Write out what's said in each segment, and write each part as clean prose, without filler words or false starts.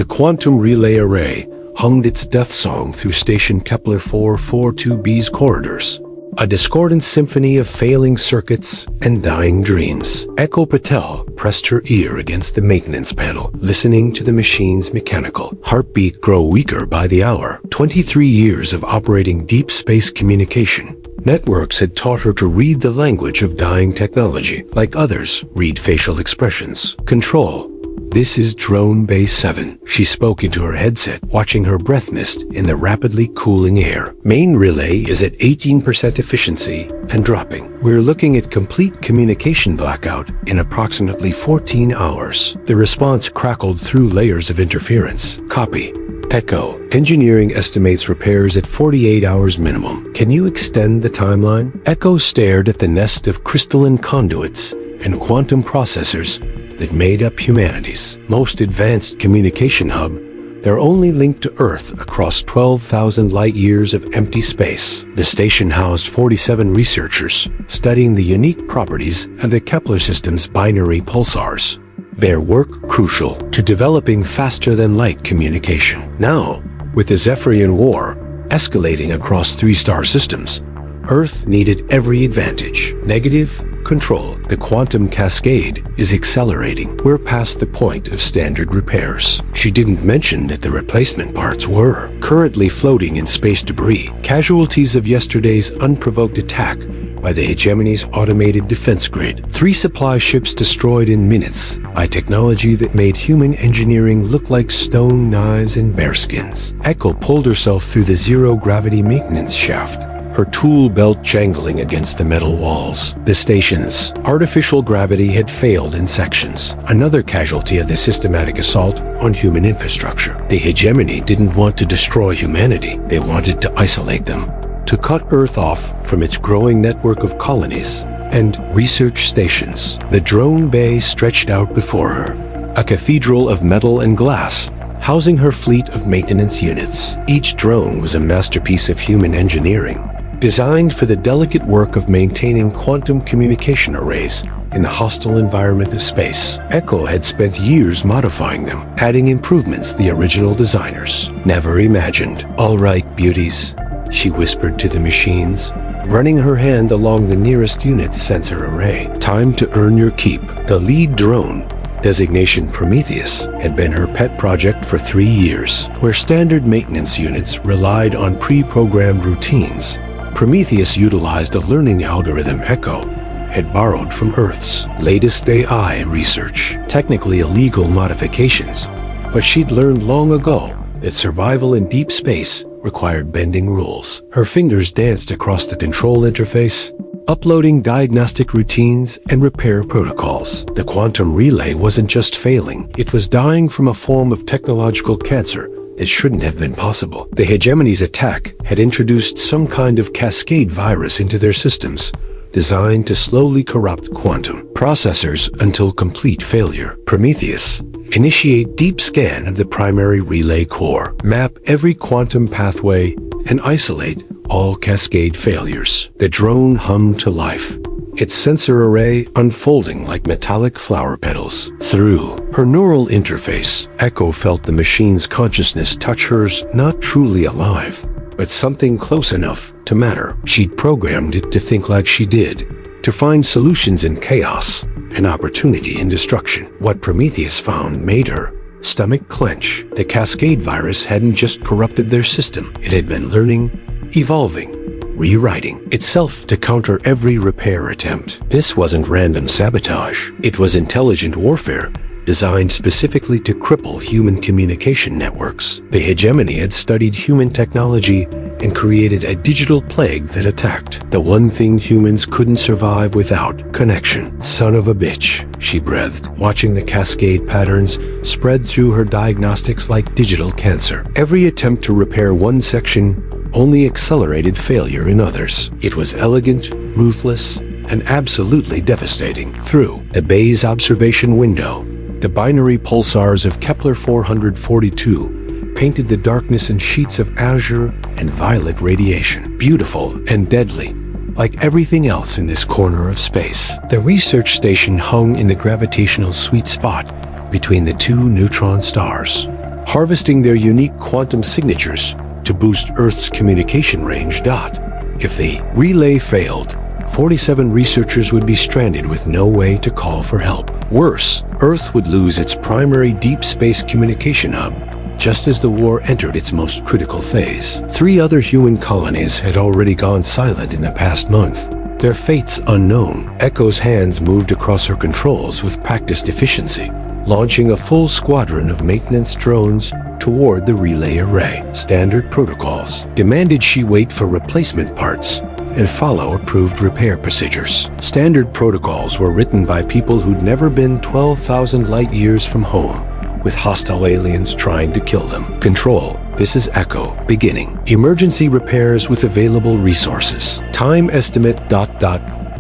The quantum relay array hummed its death song through station Kepler 442b's corridors, a discordant symphony of failing circuits and dying dreams. Echo Patel pressed her ear against the maintenance panel, listening to the machine's mechanical heartbeat grow weaker by the hour. 23 years of operating deep space communication networks had taught her to read the language of dying technology, like others read facial expressions. Control. This is Drone Base 7. She spoke into her headset, watching her breath mist in the rapidly cooling air. Main relay is at 18% efficiency and dropping. We're looking at complete communication blackout in approximately 14 hours. The response crackled through layers of interference. Copy. Echo. Engineering estimates repairs at 48 hours minimum. Can you extend the timeline? Echo stared at the nest of crystalline conduits and quantum processors that made up humanity's most advanced communication hub. They're only linked to Earth across 12,000 light-years of empty space. The station housed 47 researchers studying the unique properties of the Kepler system's binary pulsars, their work crucial to developing faster-than-light communication. Now, with the Zephyrian War escalating across 3-star systems, Earth needed every advantage. Negative control. The quantum cascade is accelerating. We're past the point of standard repairs. She didn't mention that the replacement parts were currently floating in space debris, casualties of yesterday's unprovoked attack by the hegemony's automated defense grid. 3 supply ships destroyed in minutes by technology that made human engineering look like stone knives and bearskins. Echo pulled herself through the zero-gravity maintenance shaft, her tool belt jangling against the metal walls. The station's artificial gravity had failed in sections, another casualty of the systematic assault on human infrastructure. The hegemony didn't want to destroy humanity. They wanted to isolate them, to cut Earth off from its growing network of colonies and research stations. The drone bay stretched out before her, a cathedral of metal and glass, housing her fleet of maintenance units. Each drone was a masterpiece of human engineering, designed for the delicate work of maintaining quantum communication arrays in the hostile environment of space. Echo had spent years modifying them, adding improvements the original designers never imagined. "All right, beauties," she whispered to the machines, running her hand along the nearest unit's sensor array. "Time to earn your keep." The lead drone, designation Prometheus, had been her pet project for 3 years. Where standard maintenance units relied on pre-programmed routines, Prometheus utilized a learning algorithm Echo had borrowed from Earth's latest AI research. Technically illegal modifications, but she'd learned long ago that survival in deep space required bending rules. Her fingers danced across the control interface, uploading diagnostic routines and repair protocols. The quantum relay wasn't just failing, it was dying from a form of technological cancer that shouldn't have been possible. The hegemony's attack had introduced some kind of cascade virus into their systems, designed to slowly corrupt quantum processors until complete failure. Prometheus. Initiate deep scan of the primary relay core. Map every quantum pathway and isolate all cascade failures. The drone hummed to life, its sensor array unfolding like metallic flower petals. Through her neural interface, Echo felt the machine's consciousness touch hers, not truly alive, but something close enough to matter. She'd programmed it to think like she did, to find solutions in chaos and opportunity in destruction. What Prometheus found made her stomach clench. The cascade virus hadn't just corrupted their system, it had been learning, evolving, rewriting itself to counter every repair attempt. This wasn't random sabotage. It was intelligent warfare, designed specifically to cripple human communication networks. The hegemony had studied human technology and created a digital plague that attacked the one thing humans couldn't survive without: connection. Son of a bitch, she breathed, watching the cascade patterns spread through her diagnostics like digital cancer. Every attempt to repair one section only accelerated failure in others. It was elegant, ruthless, and absolutely devastating. Through a bay's observation window, the binary pulsars of Kepler 442 painted the darkness in sheets of azure and violet radiation, beautiful and deadly, like everything else in this corner of space. The research station hung in the gravitational sweet spot between the two neutron stars, harvesting their unique quantum signatures to boost Earth's communication range. If the relay failed, 47 researchers would be stranded with no way to call for help. Worse, Earth would lose its primary deep space communication hub, just as the war entered its most critical phase. 3 other human colonies had already gone silent in the past month. Their fates unknown. Echo's hands moved across her controls with practiced efficiency, launching a full squadron of maintenance drones toward the relay array. Standard protocols demanded she wait for replacement parts and follow approved repair procedures. Standard protocols were written by people who'd never been 12,000 light years from home, with hostile aliens trying to kill them. Control, this is Echo, beginning. Emergency repairs with available resources. Time estimate ...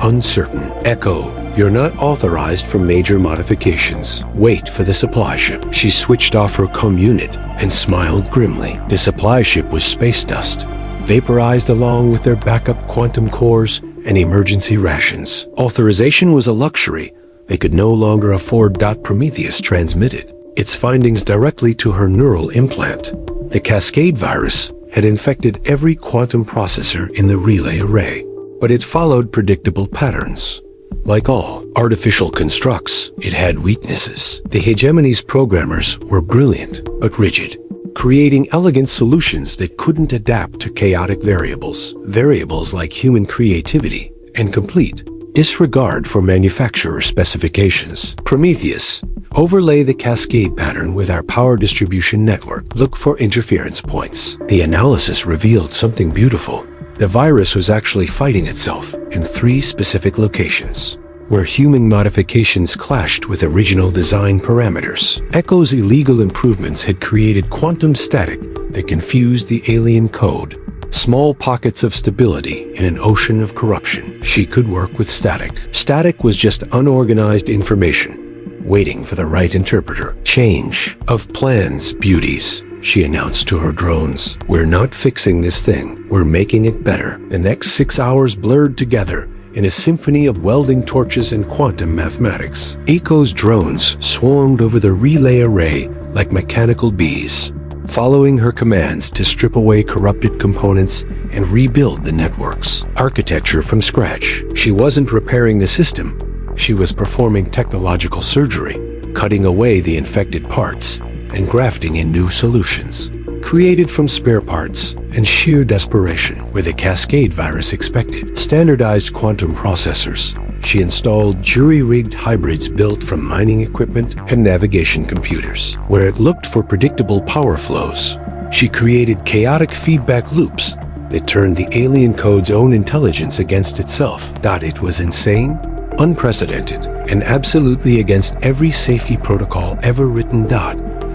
uncertain. Echo, you're not authorized for major modifications. Wait for the supply ship. She switched off her comm unit and smiled grimly. The supply ship was space dust, vaporized along with their backup quantum cores and emergency rations. Authorization was a luxury they could no longer afford. Prometheus transmitted its findings directly to her neural implant. The Cascade virus had infected every quantum processor in the relay array, but it followed predictable patterns. Like all artificial constructs, it had weaknesses. The Hegemony's programmers were brilliant, but rigid, creating elegant solutions that couldn't adapt to chaotic variables. Variables like human creativity and complete disregard for manufacturer specifications. Prometheus, overlay the cascade pattern with our power distribution network. Look for interference points. The analysis revealed something beautiful. The virus was actually fighting itself in 3 specific locations, where human modifications clashed with original design parameters. Echo's illegal improvements had created quantum static that confused the alien code. Small pockets of stability in an ocean of corruption. She could work with static. Static was just unorganized information, waiting for the right interpreter. Change of plans, beauties, she announced to her drones. We're not fixing this thing. We're making it better. The next 6 hours blurred together in a symphony of welding torches and quantum mathematics. Echo's drones swarmed over the relay array like mechanical bees, following her commands to strip away corrupted components and rebuild the network's architecture from scratch. She wasn't repairing the system. She was performing technological surgery, cutting away the infected parts and grafting in new solutions, created from spare parts and sheer desperation, where the Cascade virus expected. Standardized quantum processors. She installed jury-rigged hybrids built from mining equipment and navigation computers. Where it looked for predictable power flows, she created chaotic feedback loops that turned the alien code's own intelligence against itself. It was insane, unprecedented, and absolutely against every safety protocol ever written.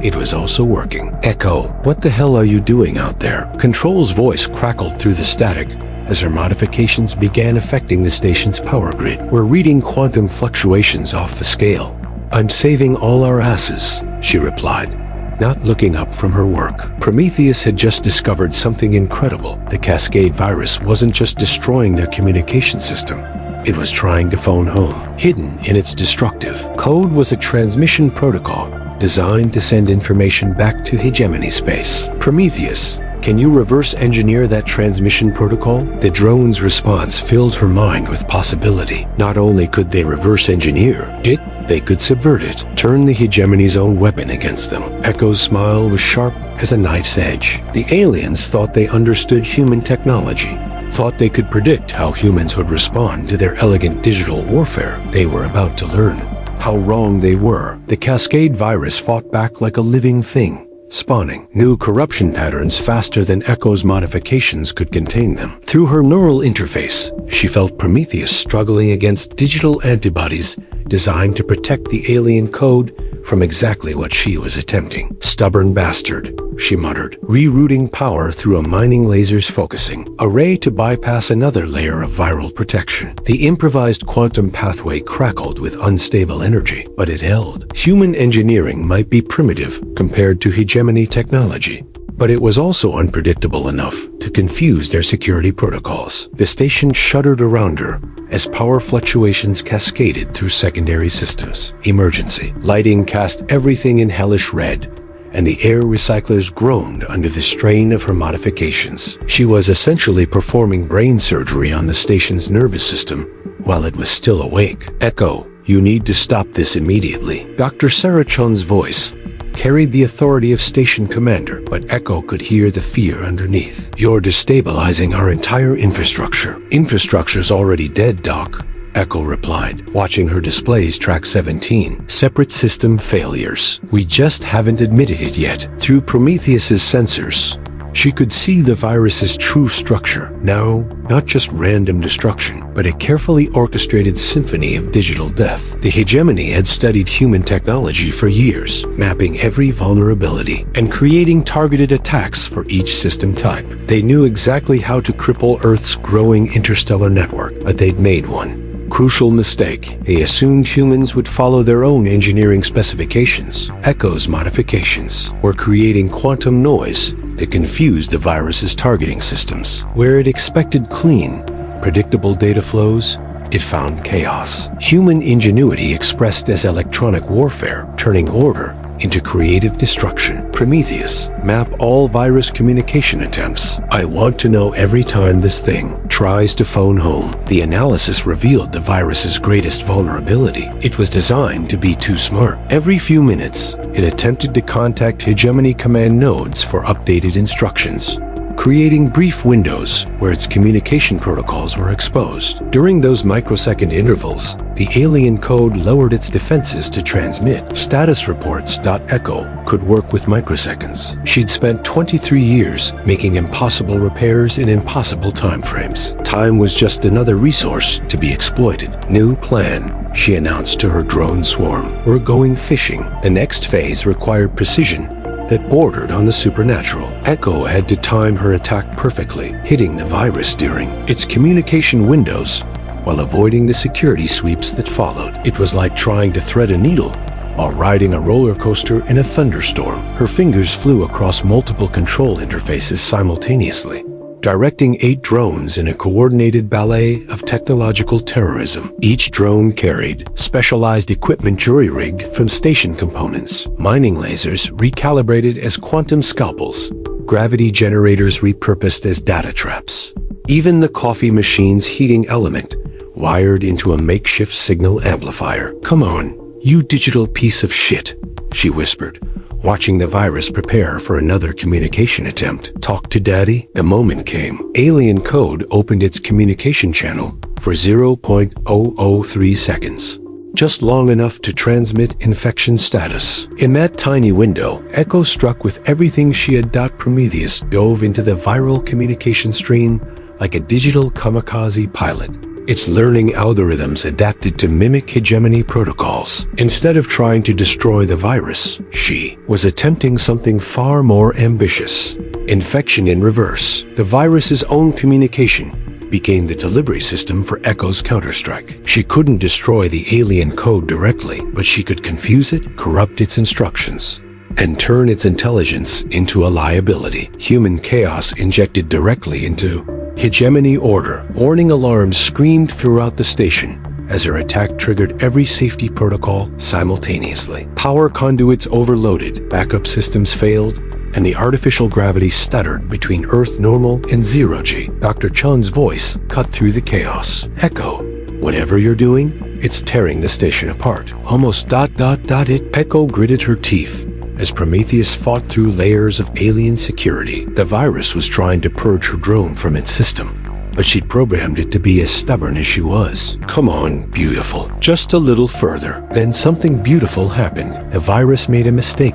It was also working. Echo, what the hell are you doing out there? Control's voice crackled through the static as her modifications began affecting the station's power grid. We're reading quantum fluctuations off the scale. I'm saving all our asses, she replied, not looking up from her work. Prometheus had just discovered something incredible. The Cascade virus wasn't just destroying their communication system. It was trying to phone home. Hidden in its destructive code was a transmission protocol designed to send information back to Hegemony space. Prometheus, can you reverse engineer that transmission protocol? The drone's response filled her mind with possibility. Not only could they reverse engineer it, they could subvert it, turn the Hegemony's own weapon against them. Echo's smile was sharp as a knife's edge. The aliens thought they understood human technology, thought they could predict how humans would respond to their elegant digital warfare. They were about to learn how wrong they were. The Cascade virus fought back like a living thing, spawning new corruption patterns faster than Echo's modifications could contain them. Through her neural interface, she felt Prometheus struggling against digital antibodies designed to protect the alien code from exactly what she was attempting. Stubborn bastard, she muttered, rerouting power through a mining laser's focusing array to bypass another layer of viral protection. The improvised quantum pathway crackled with unstable energy, but it held. Human engineering might be primitive compared to Hegemony technology, but it was also unpredictable enough to confuse their security protocols. The station shuddered around her as power fluctuations cascaded through secondary systems. Emergency lighting cast everything in hellish red and the air recyclers groaned under the strain of her modifications. She was essentially performing brain surgery on the station's nervous system while it was still awake. Echo, you need to stop this immediately. Dr. Sarah Chun's voice carried the authority of station commander, but Echo could hear the fear underneath. You're destabilizing our entire infrastructure. Infrastructure's already dead, Doc, Echo replied, watching her displays track 17 separate system failures. We just haven't admitted it yet. Through Prometheus's sensors, she could see the virus's true structure. Now, not just random destruction, but a carefully orchestrated symphony of digital death. The hegemony had studied human technology for years, mapping every vulnerability and creating targeted attacks for each system type. They knew exactly how to cripple Earth's growing interstellar network, but they'd made one crucial mistake. They assumed humans would follow their own engineering specifications. Echo's modifications were creating quantum noise that confused the virus's targeting systems. Where it expected clean, predictable data flows, it found chaos. Human ingenuity expressed as electronic warfare, turning order into creative destruction. Prometheus, map all virus communication attempts. I want to know every time this thing tries to phone home. The analysis revealed the virus's greatest vulnerability. It was designed to be too smart. Every few minutes, it attempted to contact hegemony command nodes for updated instructions, creating brief windows where its communication protocols were exposed. During those microsecond intervals, the alien code lowered its defenses to transmit. Status reports .echo could work with microseconds. She'd spent 23 years making impossible repairs in impossible timeframes. Time was just another resource to be exploited. New plan, she announced to her drone swarm. We're going fishing. The next phase required precision that bordered on the supernatural. Echo had to time her attack perfectly, hitting the virus during its communication windows while avoiding the security sweeps that followed. It was like trying to thread a needle while riding a roller coaster in a thunderstorm. Her fingers flew across multiple control interfaces simultaneously, directing 8 drones in a coordinated ballet of technological terrorism. Each drone carried specialized equipment jury-rigged from station components, mining lasers recalibrated as quantum scalpels, gravity generators repurposed as data traps. Even the coffee machine's heating element wired into a makeshift signal amplifier. Come on, you digital piece of shit, she whispered, watching the virus prepare for another communication attempt. Talk to Daddy? The moment came. Alien code opened its communication channel for 0.003 seconds. Just long enough to transmit infection status. In that tiny window, Echo, struck with everything she had. Prometheus dove into the viral communication stream like a digital kamikaze pilot. Its learning algorithms adapted to mimic hegemony protocols. Instead of trying to destroy the virus, she was attempting something far more ambitious. Infection in reverse. The virus's own communication became the delivery system for Echo's counterstrike. She couldn't destroy the alien code directly, but she could confuse it, corrupt its instructions, and turn its intelligence into a liability. Human chaos injected directly into hegemony order. Warning alarms screamed throughout the station as her attack triggered every safety protocol simultaneously. Power conduits overloaded, backup systems failed, and the artificial gravity stuttered between Earth normal and zero-G. Dr. Chun's voice cut through the chaos. Echo, whatever you're doing, it's tearing the station apart. Almost ... it. Echo gritted her teeth as Prometheus fought through layers of alien security. The virus was trying to purge her drone from its system, but she'd programmed it to be as stubborn as she was. Come on, beautiful. Just a little further. Then something beautiful happened. The virus made a mistake,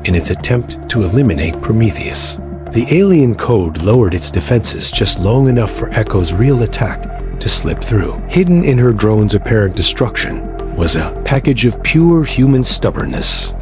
in its attempt to eliminate Prometheus. The alien code lowered its defenses just long enough for Echo's real attack to slip through. Hidden in her drone's apparent destruction was a package of pure human stubbornness.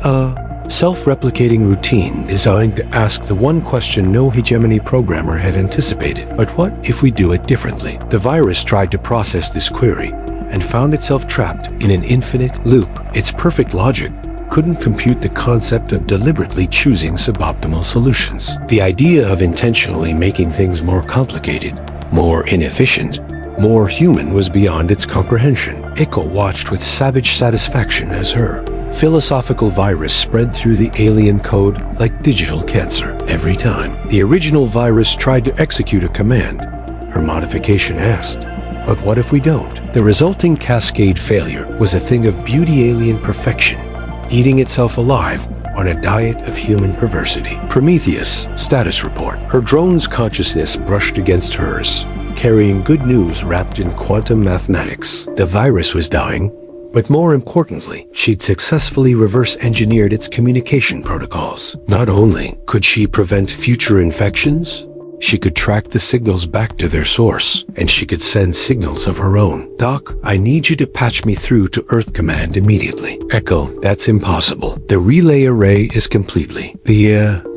Self-replicating routine designed to ask the one question no hegemony programmer had anticipated. But what if we do it differently? The virus tried to process this query and found itself trapped in an infinite loop. Its perfect logic couldn't compute the concept of deliberately choosing suboptimal solutions. The idea of intentionally making things more complicated, more inefficient, more human was beyond its comprehension. Echo watched with savage satisfaction as her philosophical virus spread through the alien code like digital cancer. Every time the original virus tried to execute a command, her modification asked, "But what if we don't?" The resulting cascade failure was a thing of beauty alien perfection, eating itself alive on a diet of human perversity. Prometheus status report. Her drone's consciousness brushed against hers, carrying good news wrapped in quantum mathematics. The virus was dying, but more importantly, she'd successfully reverse-engineered its communication protocols. Not only could she prevent future infections, she could track the signals back to their source, and she could send signals of her own. "Doc, I need you to patch me through to Earth Command immediately." "Echo, that's impossible. The relay array is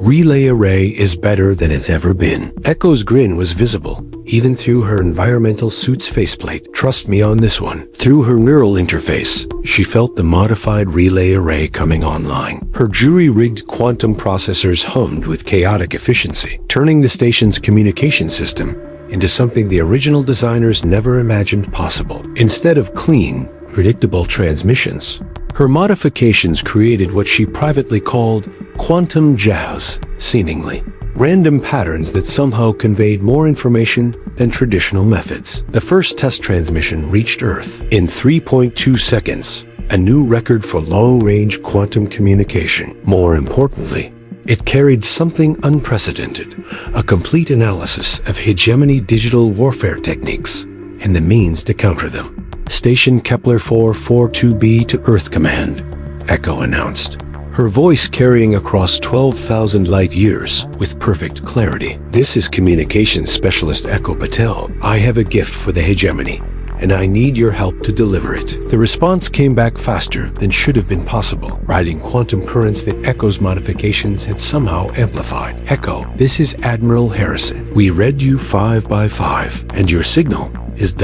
relay array is better than it's ever been." Echo's grin was visible, even through her environmental suit's faceplate. "Trust me on this one." Through her neural interface, she felt the modified relay array coming online. Her jury-rigged quantum processors hummed with chaotic efficiency, turning the station's communication system into something the original designers never imagined possible. Instead of clean, predictable transmissions, her modifications created what she privately called quantum jazz, seemingly random patterns that somehow conveyed more information than traditional methods. The first test transmission reached Earth in 3.2 seconds, a new record for long-range quantum communication. More importantly, it carried something unprecedented, a complete analysis of hegemony digital warfare techniques and the means to counter them. "Station Kepler 442b to Earth Command," Echo announced, her voice carrying across 12,000 light years with perfect clarity. "This is Communications Specialist Echo Patel. I have a gift for the hegemony, and I need your help to deliver it." The response came back faster than should have been possible, riding quantum currents that Echo's modifications had somehow amplified. "Echo, this is Admiral Harrison. We read you 5 by 5, and your signal is ...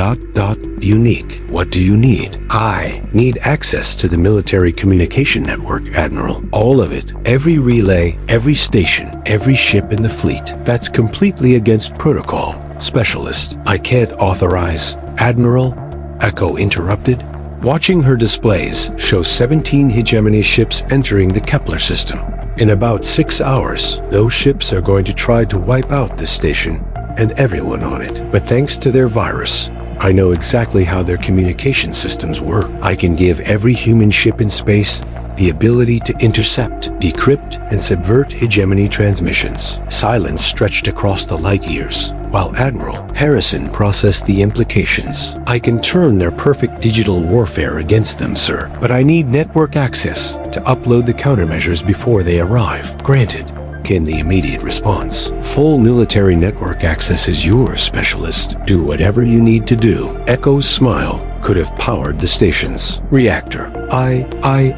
unique. What do you need?" "I need access to the military communication network, Admiral. All of it. Every relay, every station, every ship in the fleet." "That's completely against protocol, Specialist." "I can't authorize..." "Admiral," Echo interrupted, watching her displays show 17 hegemony ships entering the Kepler system. "In about 6 hours, those ships are going to try to wipe out this station and everyone on it. But thanks to their virus, I know exactly how their communication systems work. I can give every human ship in space the ability to intercept, decrypt, and subvert hegemony transmissions." Silence stretched across the light years, while Admiral Harrison processed the implications. "I can turn their perfect digital warfare against them, sir, but I need network access to upload the countermeasures before they arrive." "Granted," came the immediate response. "Full military network access is yours, Specialist. Do whatever you need to do." Echo's smile could have powered the station's reactor.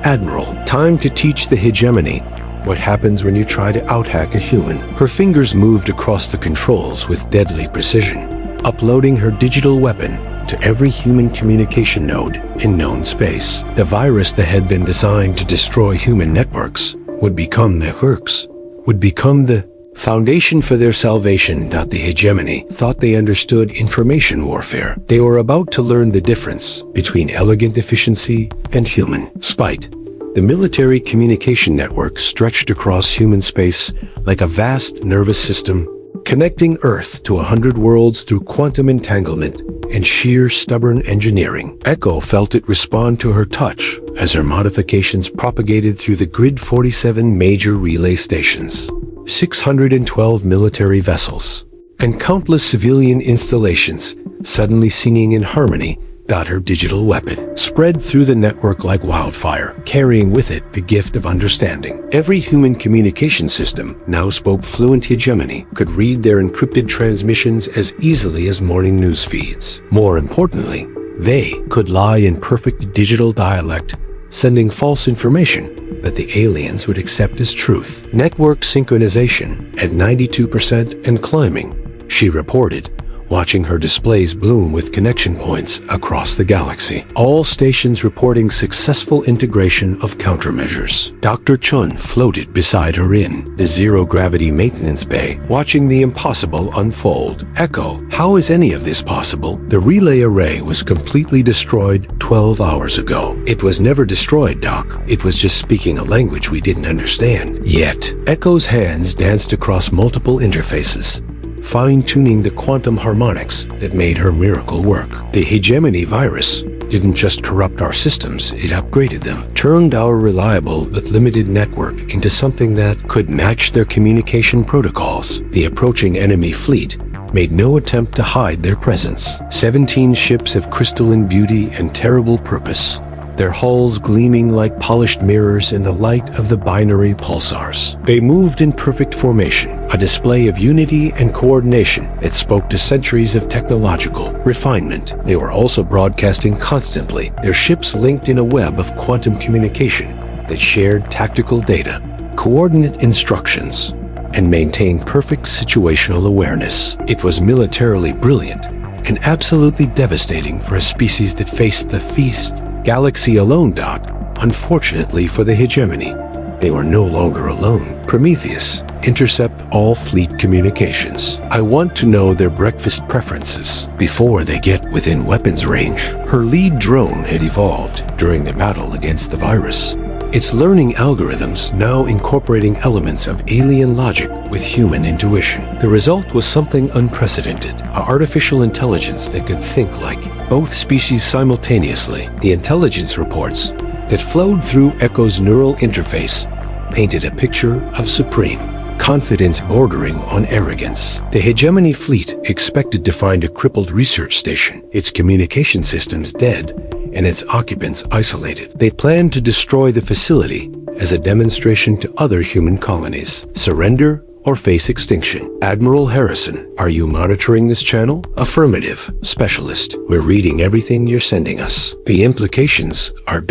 Admiral, time to teach the hegemony what happens when you try to out-hack a human." Her fingers moved across the controls with deadly precision, uploading her digital weapon to every human communication node in known space. The virus that had been designed to destroy human networks would become the foundation for their salvation. The hegemony thought they understood information warfare. They were about to learn the difference between elegant efficiency and human spite. The military communication network stretched across human space like a vast nervous system, connecting Earth to 100 worlds through quantum entanglement and sheer stubborn engineering. Echo felt it respond to her touch as her modifications propagated through the grid. 47 major relay stations, 612 military vessels, and countless civilian installations suddenly singing in harmony. Her digital weapon spread through the network like wildfire, carrying with it the gift of understanding. Every human communication system now spoke fluent hegemony, could read their encrypted transmissions as easily as morning news feeds. More importantly, they could lie in perfect digital dialect, sending false information that the aliens would accept as truth. Network synchronization at 92% and climbing, she reported, watching her displays bloom with connection points across the galaxy. All stations reporting successful integration of countermeasures. Dr. Chun floated beside her in the zero-gravity maintenance bay, watching the impossible unfold. Echo, how is any of this possible? The relay array was completely destroyed 12 hours ago. It was never destroyed, Doc. It was just speaking a language we didn't understand. Yet, Echo's hands danced across multiple interfaces, fine-tuning the quantum harmonics that made her miracle work. The hegemony virus didn't just corrupt our systems, it upgraded them, turned our reliable but limited network into something that could match their communication protocols. The approaching enemy fleet made no attempt to hide their presence. 17 ships of crystalline beauty and terrible purpose, their hulls gleaming like polished mirrors in the light of the binary pulsars. They moved in perfect formation, a display of unity and coordination that spoke to centuries of technological refinement. They were also broadcasting constantly, their ships linked in a web of quantum communication that shared tactical data, coordinate instructions, and maintained perfect situational awareness. It was militarily brilliant and absolutely devastating for a species that faced the feast galaxy alone, Doc. Unfortunately for the hegemony, they were no longer alone. Prometheus, intercept all fleet communications. I want to know their breakfast preferences before they get within weapons range. Her lead drone had evolved during the battle against the virus, its learning algorithms now incorporating elements of alien logic with human intuition. The result was something unprecedented, an artificial intelligence that could think like both species simultaneously. The intelligence reports that flowed through Echo's neural interface painted a picture of supreme confidence bordering on arrogance. The hegemony fleet expected to find a crippled research station, its communication systems dead, and its occupants isolated. They planned to destroy the facility as a demonstration to other human colonies. Surrender or face extinction. Admiral Harrison, are you monitoring this channel? Affirmative. Specialist, we're reading everything you're sending us. The implications are ...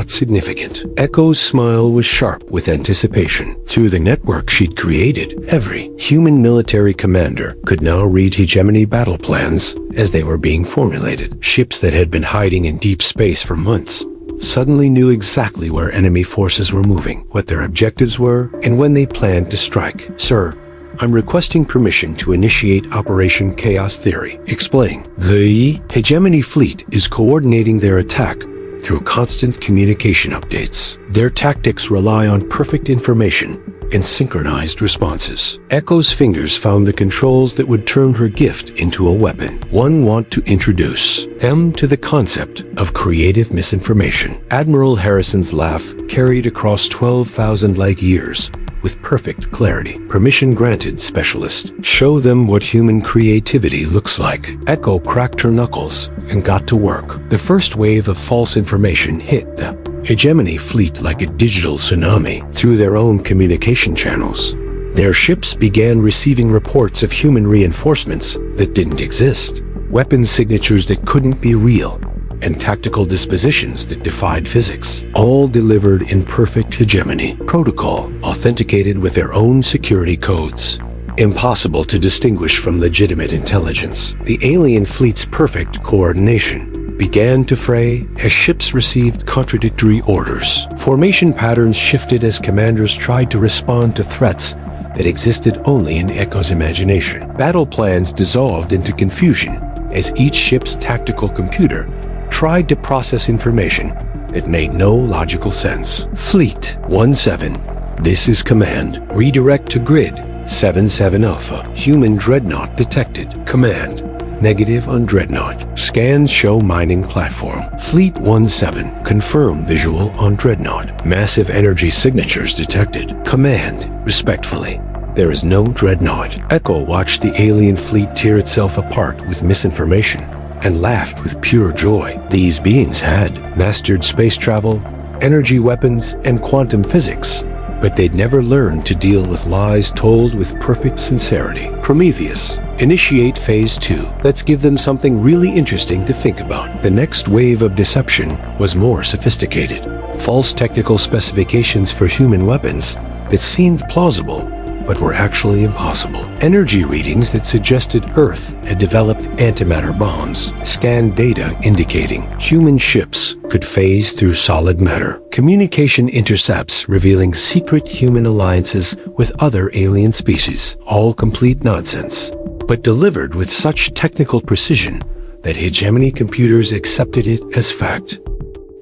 significant. Echo's smile was sharp with anticipation. Through the network she'd created, every human military commander could now read hegemony battle plans as they were being formulated. Ships that had been hiding in deep space for months suddenly knew exactly where enemy forces were moving, what their objectives were, and when they planned to strike. Sir, I'm requesting permission to initiate Operation Chaos Theory. Explain. The hegemony fleet is coordinating their attack through constant communication updates. Their tactics rely on perfect information and synchronized responses. Echo's fingers found the controls that would turn her gift into a weapon. One want to introduce them to the concept of creative misinformation. Admiral Harrison's laugh carried across 12,000 light years with perfect clarity. Permission granted, Specialist. Show them what human creativity looks like. Echo cracked her knuckles and got to work. The first wave of false information hit the hegemony fleet like a digital tsunami through their own communication channels. Their ships began receiving reports of human reinforcements that didn't exist, weapon signatures that couldn't be real, and tactical dispositions that defied physics, all delivered in perfect hegemony protocol, authenticated with their own security codes. Impossible to distinguish from legitimate intelligence. The alien fleet's perfect coordination began to fray as ships received contradictory orders. Formation patterns shifted as commanders tried to respond to threats that existed only in Echo's imagination. Battle plans dissolved into confusion as each ship's tactical computer tried to process information that made no logical sense. Fleet 17, this is command. Redirect to grid 77 Alpha. Human dreadnought detected. Command. Negative on dreadnought. Scans show mining platform. Fleet 17. Confirm visual on dreadnought. Massive energy signatures detected. Command. Respectfully. There is no dreadnought. Echo watched the alien fleet tear itself apart with misinformation and laughed with pure joy. These beings had mastered space travel, energy weapons, and quantum physics, but they'd never learned to deal with lies told with perfect sincerity. Prometheus, initiate Phase 2. Let's give them something really interesting to think about. The next wave of deception was more sophisticated. False technical specifications for human weapons that seemed plausible but were actually impossible. Energy readings that suggested Earth had developed antimatter bombs scanned data indicating human ships could phase through solid matter. Communication intercepts revealing secret human alliances with other alien species. All complete nonsense, but delivered with such technical precision that hegemony computers accepted it as fact.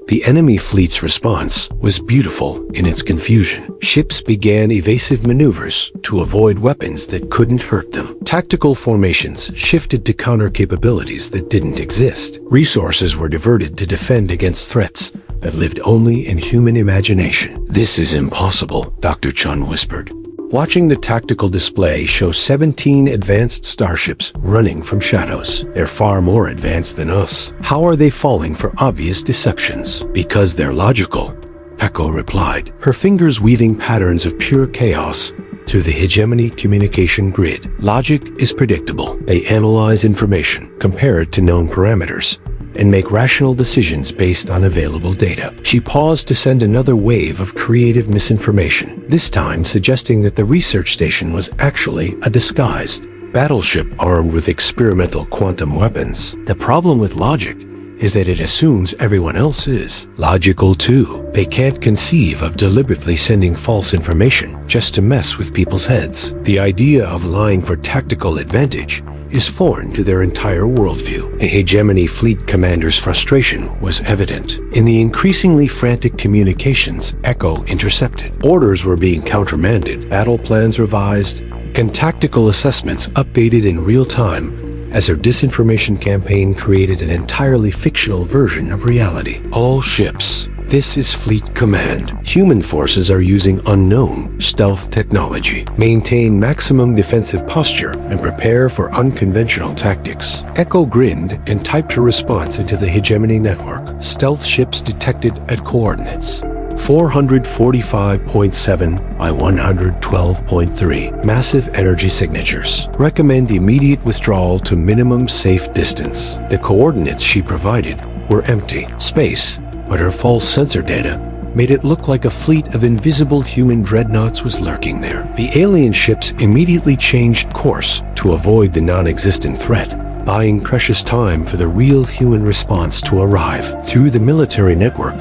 The enemy fleet's response was beautiful in its confusion. Ships began evasive maneuvers to avoid weapons that couldn't hurt them. Tactical formations shifted to counter capabilities that didn't exist. Resources were diverted to defend against threats that lived only in human imagination. "This is impossible," Dr. Chun whispered, watching the tactical display show 17 advanced starships running from shadows. "They're far more advanced than us. How are they falling for obvious deceptions?" "Because they're logical," Echo replied, her fingers weaving patterns of pure chaos through the hegemony communication grid. "Logic is predictable. They analyze information, compare it to known parameters, and make rational decisions based on available data." She paused to send another wave of creative misinformation, this time suggesting that the research station was actually a disguised battleship armed with experimental quantum weapons. "The problem with logic is that it assumes everyone else is logical too. They can't conceive of deliberately sending false information just to mess with people's heads. The idea of lying for tactical advantage is foreign to their entire worldview." The hegemony fleet commander's frustration was evident. In the increasingly frantic communications Echo intercepted, orders were being countermanded, battle plans revised, and tactical assessments updated in real time as her disinformation campaign created an entirely fictional version of reality. "All ships. This is Fleet Command. Human forces are using unknown stealth technology. Maintain maximum defensive posture and prepare for unconventional tactics." Echo grinned and typed her response into the hegemony network. "Stealth ships detected at coordinates 445.7 by 112.3. Massive energy signatures. Recommend immediate withdrawal to minimum safe distance." The coordinates she provided were empty space, but her false sensor data made it look like a fleet of invisible human dreadnoughts was lurking there. The alien ships immediately changed course to avoid the non-existent threat, buying precious time for the real human response to arrive. Through the military network,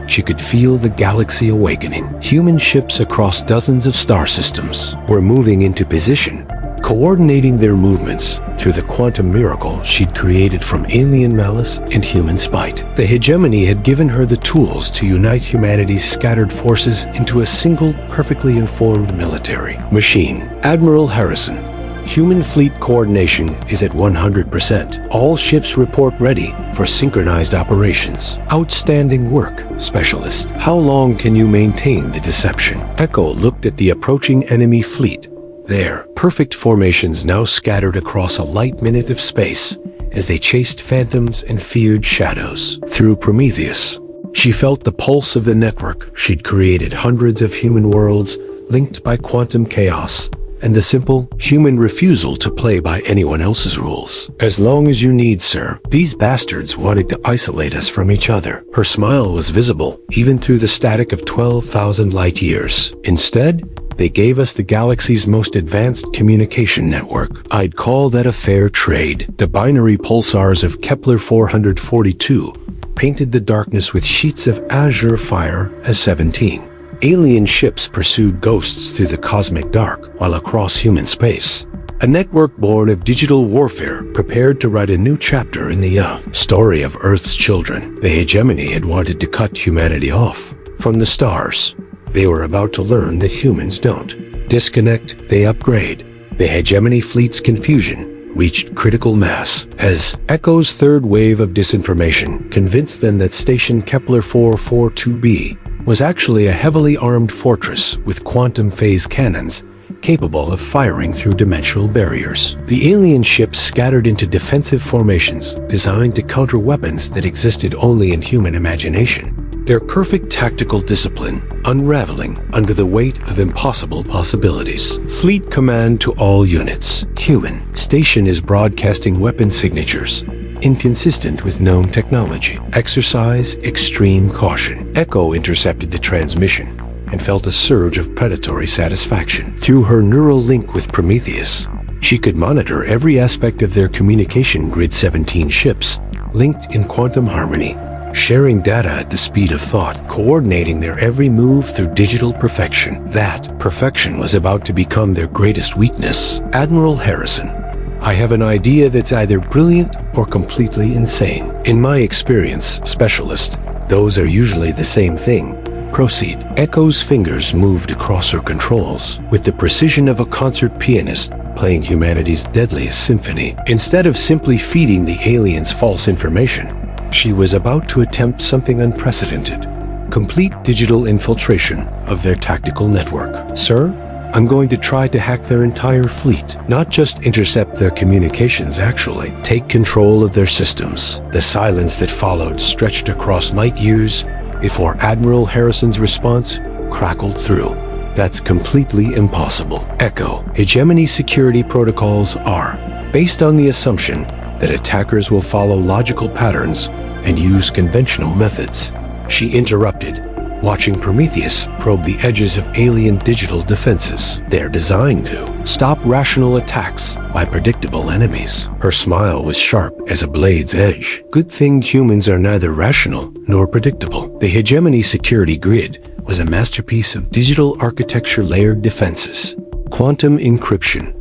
she could feel the galaxy awakening. Human ships across dozens of star systems were moving into position, coordinating their movements through the quantum miracle she'd created from alien malice and human spite. The hegemony had given her the tools to unite humanity's scattered forces into a single, perfectly informed military machine. "Admiral Harrison, human fleet coordination is at 100%. All ships report ready for synchronized operations." "Outstanding work, Specialist. How long can you maintain the deception?" Echo looked at the approaching enemy fleet. There, perfect formations now scattered across a light minute of space as they chased phantoms and feared shadows. Through Prometheus, she felt the pulse of the network. She'd created hundreds of human worlds linked by quantum chaos and the simple human refusal to play by anyone else's rules. "As long as you need, sir. These bastards wanted to isolate us from each other." Her smile was visible, even through the static of 12,000 light years. "Instead, they gave us the galaxy's most advanced communication network. I'd call that a fair trade." The binary pulsars of Kepler 442 painted the darkness with sheets of azure fire as 17. Alien ships pursued ghosts through the cosmic dark while across human space. A network born of digital warfare prepared to write a new chapter in the story of Earth's children. The hegemony had wanted to cut humanity off from the stars. They were about to learn that humans don't disconnect, they upgrade. The hegemony fleet's confusion reached critical mass as Echo's third wave of disinformation convinced them that station Kepler 442b was actually a heavily armed fortress with quantum phase cannons capable of firing through dimensional barriers. The alien ships scattered into defensive formations designed to counter weapons that existed only in human imagination. Their perfect tactical discipline unraveling under the weight of impossible possibilities. Fleet command to all units. Human. Station is broadcasting weapon signatures inconsistent with known technology. Exercise extreme caution. Echo intercepted the transmission and felt a surge of predatory satisfaction. Through her neural link with Prometheus, she could monitor every aspect of their communication grid. 17 ships, linked in quantum harmony, sharing data at the speed of thought, coordinating their every move through digital perfection. That perfection was about to become their greatest weakness. Admiral Harrison, I have an idea that's either brilliant or completely insane. In my experience, specialist, those are usually the same thing. Proceed. Echo's fingers moved across her controls with the precision of a concert pianist playing humanity's deadliest symphony. Instead of simply feeding the aliens false information, she was about to attempt something unprecedented. Complete digital infiltration of their tactical network. Sir, I'm going to try to hack their entire fleet. Not just intercept their communications, actually. Take control of their systems. The silence that followed stretched across light years before Admiral Harrison's response crackled through. That's completely impossible. Echo, hegemony security protocols are based on the assumption that attackers will follow logical patterns and use conventional methods. She interrupted, watching Prometheus probe the edges of alien digital defenses. They're designed to stop rational attacks by predictable enemies. Her smile was sharp as a blade's edge. Good thing humans are neither rational nor predictable. The hegemony security grid was a masterpiece of digital architecture layered defenses, quantum encryption,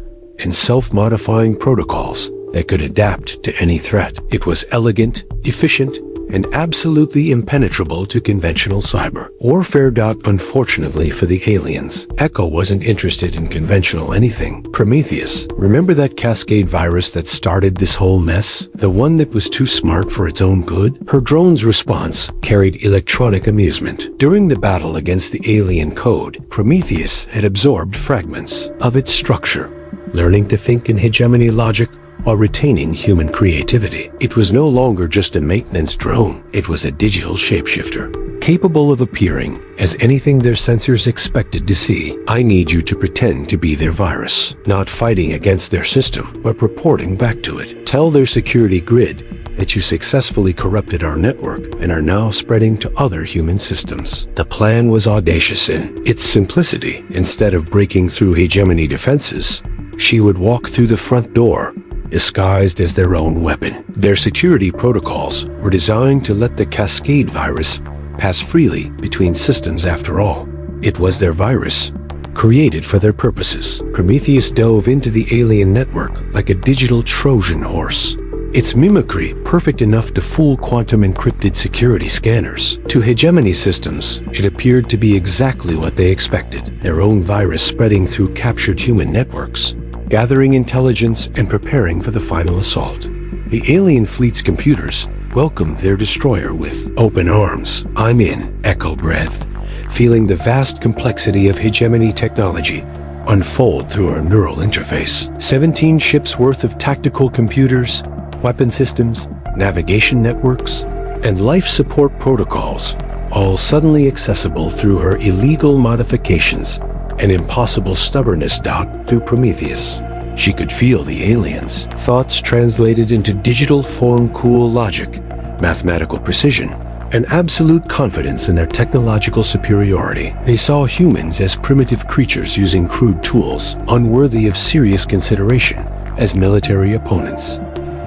and self-modifying protocols that could adapt to any threat. It was elegant, efficient, and absolutely impenetrable to conventional cyber warfare. Unfortunately for the aliens, Echo wasn't interested in conventional anything. Prometheus, remember that cascade virus that started this whole mess? The one that was too smart for its own good? Her drone's response carried electronic amusement. During the battle against the alien code, Prometheus had absorbed fragments of its structure, learning to think in hegemony logic while retaining human creativity. It was no longer just a maintenance drone. It was a digital shapeshifter, capable of appearing as anything their sensors expected to see. I need you to pretend to be their virus, not fighting against their system, but reporting back to it. Tell their security grid that you successfully corrupted our network and are now spreading to other human systems. The plan was audacious in its simplicity. Instead of breaking through hegemony defenses, she would walk through the front door, disguised as their own weapon. Their security protocols were designed to let the cascade virus pass freely between systems. After all, it was their virus, created for their purposes. Prometheus dove into the alien network like a digital Trojan horse, its mimicry perfect enough to fool quantum encrypted security scanners. To hegemony systems, it appeared to be exactly what they expected, their own virus spreading through captured human networks, gathering intelligence and preparing for the final assault. The alien fleet's computers welcomed their destroyer with open arms. I'm in, Echo breathed, feeling the vast complexity of hegemony technology unfold through our neural interface. 17 ships worth of tactical computers, weapon systems, navigation networks, and life support protocols, all suddenly accessible through her illegal modifications and impossible stubbornness. Through Prometheus, she could feel the aliens' thoughts translated into digital form. Cool logic, mathematical precision, and absolute confidence in their technological superiority. They saw humans as primitive creatures using crude tools, unworthy of serious consideration as military opponents.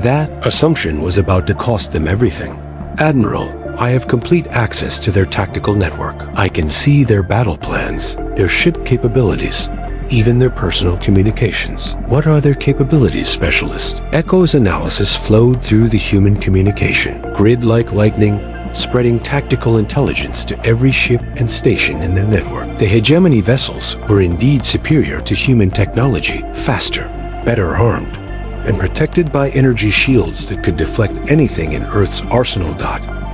That assumption was about to cost them everything. Admiral, I have complete access to their tactical network. I can see their battle plans, their ship capabilities, even their personal communications. What are their capabilities, specialist? Echo's analysis flowed through the human communication, grid like lightning, spreading tactical intelligence to every ship and station in their network. The hegemony vessels were indeed superior to human technology, faster, better armed, and protected by energy shields that could deflect anything in Earth's arsenal.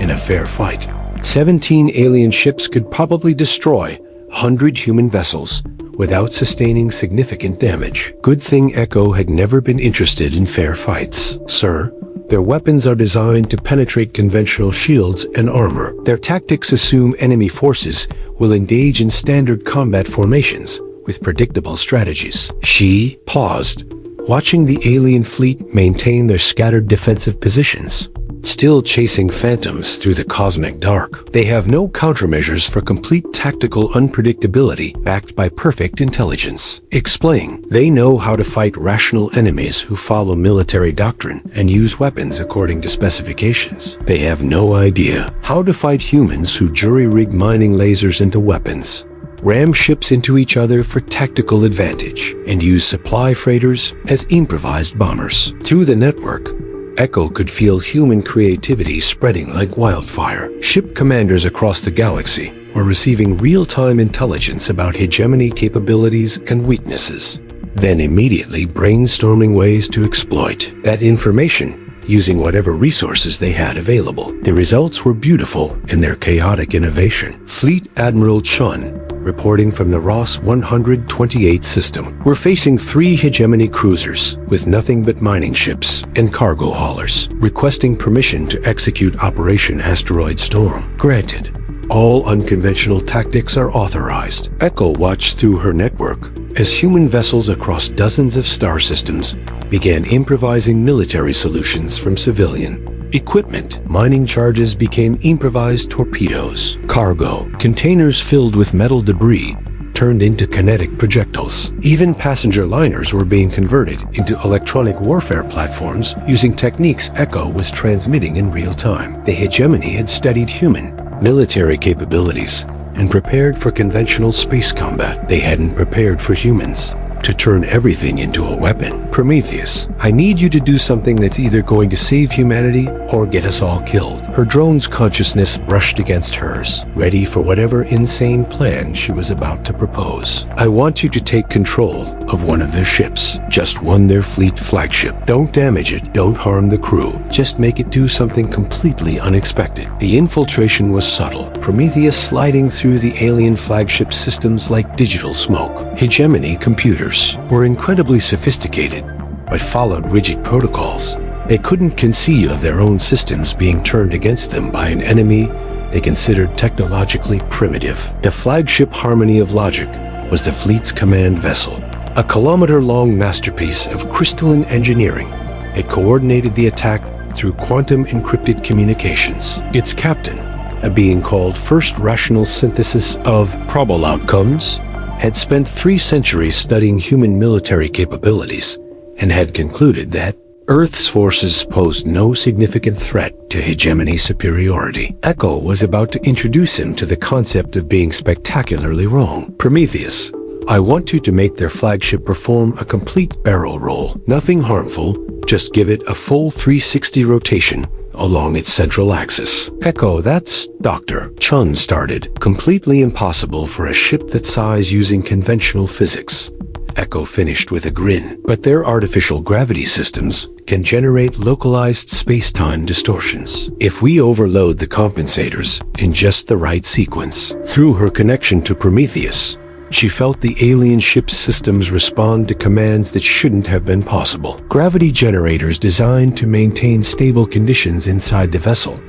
In a fair fight, 17 alien ships could probably destroy 100 human vessels without sustaining significant damage. Good thing Echo had never been interested in fair fights. Sir, their weapons are designed to penetrate conventional shields and armor. Their tactics assume enemy forces will engage in standard combat formations with predictable strategies. She paused, watching the alien fleet maintain their scattered defensive positions. still chasing phantoms through the cosmic dark. They have no countermeasures for complete tactical unpredictability backed by perfect intelligence. Explain. They know how to fight rational enemies who follow military doctrine and use weapons according to specifications. They have no idea how to fight humans who jury-rig mining lasers into weapons, ram ships into each other for tactical advantage, and use supply freighters as improvised bombers. Through the network, Echo could feel human creativity spreading like wildfire. Ship commanders across the galaxy were receiving real-time intelligence about hegemony capabilities and weaknesses, then immediately brainstorming ways to exploit that information using whatever resources they had available. The results were beautiful in their chaotic innovation. Fleet Admiral Chun, reporting from the Ross 128 system. We're facing 3 hegemony cruisers with nothing but mining ships and cargo haulers, requesting permission to execute Operation Asteroid Storm. Granted, all unconventional tactics are authorized. Echo watched through her network as human vessels across dozens of star systems began improvising military solutions from civilian equipment. Mining charges became improvised torpedoes. Cargo containers filled with metal debris turned into kinetic projectiles. Even passenger liners were being converted into electronic warfare platforms using techniques Echo was transmitting in real time. The hegemony had studied human military capabilities and prepared for conventional space combat. They hadn't prepared for humans to turn everything into a weapon. Prometheus, I need you to do something that's either going to save humanity or get us all killed. Her drone's consciousness brushed against hers, ready for whatever insane plan she was about to propose. I want you to take control of one of their ships. Just one, their fleet flagship. Don't damage it, don't harm the crew. Just make it do something completely unexpected. The infiltration was subtle, Prometheus sliding through the alien flagship systems like digital smoke. Hegemony computers were incredibly sophisticated, but followed rigid protocols. They couldn't conceive of their own systems being turned against them by an enemy they considered technologically primitive. The flagship Harmony of Logic was the fleet's command vessel, a kilometer-long masterpiece of crystalline engineering. It coordinated the attack through quantum-encrypted communications. Its captain, a being called First Rational Synthesis of Probable Outcomes, had spent 3 centuries studying human military capabilities and had concluded that Earth's forces posed no significant threat to hegemony superiority. Echo was about to introduce him to the concept of being spectacularly wrong. Prometheus, I want you to make their flagship perform a complete barrel roll. Nothing harmful, just give it a full 360 rotation along its central axis. Echo, that's Dr. Chun started. Completely impossible for a ship that size using conventional physics. Echo finished with a grin. But their artificial gravity systems can generate localized space-time distortions if we overload the compensators in just the right sequence. Through her connection to Prometheus, she felt the alien ship's systems respond to commands that shouldn't have been possible. Gravity generators designed to maintain stable conditions inside the vessel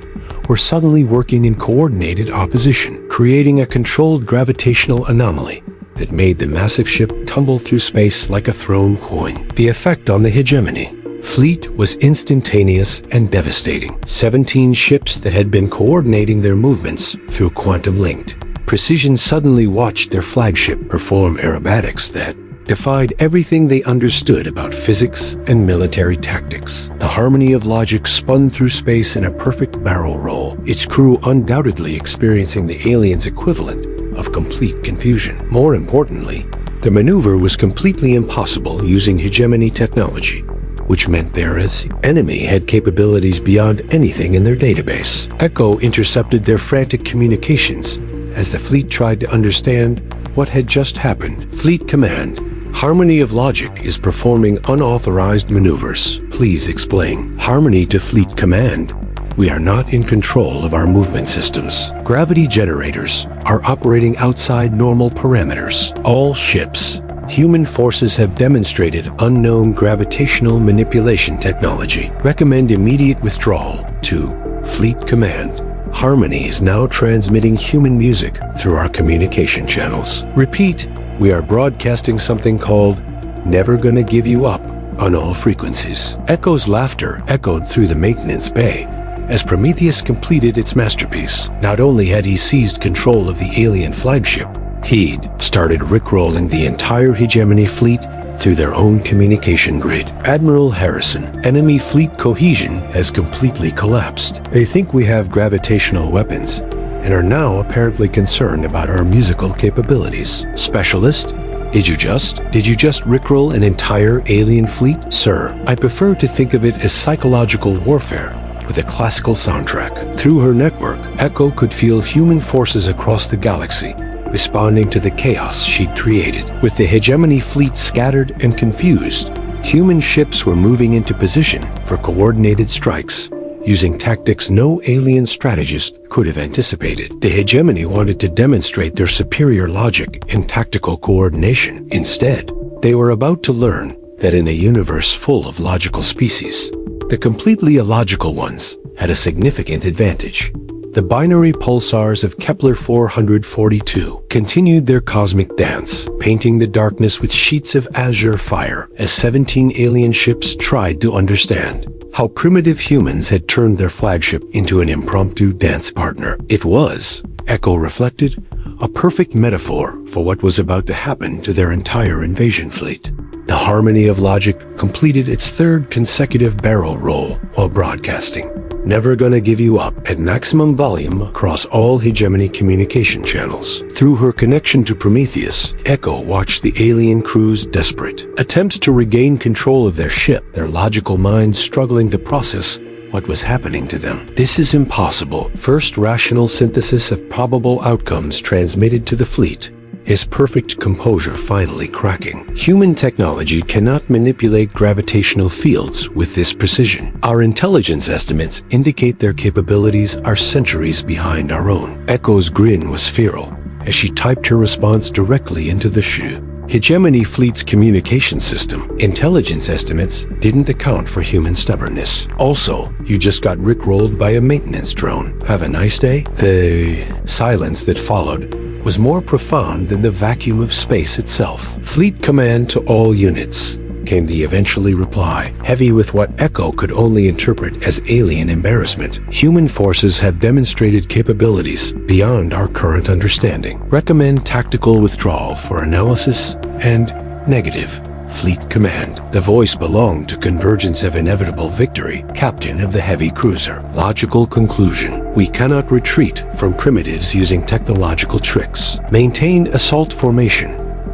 were suddenly working in coordinated opposition, creating a controlled gravitational anomaly that made the massive ship tumble through space like a thrown coin. The effect on the hegemony fleet was instantaneous and devastating. 17 ships that had been coordinating their movements through quantum-linked precision suddenly watched their flagship perform aerobatics that defied everything they understood about physics and military tactics. The Harmony of Logic spun through space in a perfect barrel roll, its crew undoubtedly experiencing the aliens' equivalent of complete confusion. More importantly, the maneuver was completely impossible using hegemony technology, which meant their enemy had capabilities beyond anything in their database. Echo intercepted their frantic communications as the fleet tried to understand what had just happened. Fleet Command, Harmony of Logic is performing unauthorized maneuvers. Please explain. Harmony to Fleet Command. We are not in control of our movement systems. Gravity generators are operating outside normal parameters. All ships, human forces have demonstrated unknown gravitational manipulation technology. Recommend immediate withdrawal to Fleet Command. Harmony is now transmitting human music through our communication channels. Repeat, we are broadcasting something called Never Gonna Give You Up on all frequencies. Echo's laughter echoed through the maintenance bay As Prometheus completed its masterpiece, not only had he seized control of the alien flagship, he'd started rickrolling the entire Hegemony fleet through their own communication grid. Admiral Harrison, enemy fleet cohesion has completely collapsed. They think we have gravitational weapons and are now apparently concerned about our musical capabilities. Specialist, did you just rickroll an entire alien fleet? Sir, I prefer to think of it as psychological warfare with a classical soundtrack. Through her network, Echo could feel human forces across the galaxy responding to the chaos she'd created. With the Hegemony fleet scattered and confused, human ships were moving into position for coordinated strikes, using tactics no alien strategist could have anticipated. The Hegemony wanted to demonstrate their superior logic and tactical coordination. Instead, they were about to learn that in a universe full of logical species, the completely illogical ones had a significant advantage. The binary pulsars of Kepler 442 continued their cosmic dance, painting the darkness with sheets of azure fire as 17 alien ships tried to understand how primitive humans had turned their flagship into an impromptu dance partner. It was, Echo reflected, a perfect metaphor for what was about to happen to their entire invasion fleet. The harmony of logic completed its third consecutive barrel roll while broadcasting. Never gonna give you up at maximum volume across all Hegemony communication channels. Through her connection to Prometheus, Echo watched the alien crew's desperate attempts to regain control of their ship, their logical minds struggling to process what was happening to them. This is impossible. First rational synthesis of probable outcomes transmitted to the fleet, his perfect composure finally cracking. Human technology cannot manipulate gravitational fields with this precision. Our intelligence estimates indicate their capabilities are centuries behind our own. Echo's grin was feral as she typed her response directly into the SHU. Hegemony Fleet's communication system. Intelligence estimates didn't account for human stubbornness. Also, you just got rickrolled by a maintenance drone. Have a nice day? The silence that followed was more profound than the vacuum of space itself. Fleet command to all units, came the eventually reply, heavy with what Echo could only interpret as alien embarrassment. Human forces have demonstrated capabilities beyond our current understanding. Recommend tactical withdrawal for analysis and negative. Fleet command. The voice belonged to Convergence of Inevitable Victory, captain of the heavy cruiser. Logical conclusion. We cannot retreat from primitives using technological tricks. Maintain assault formation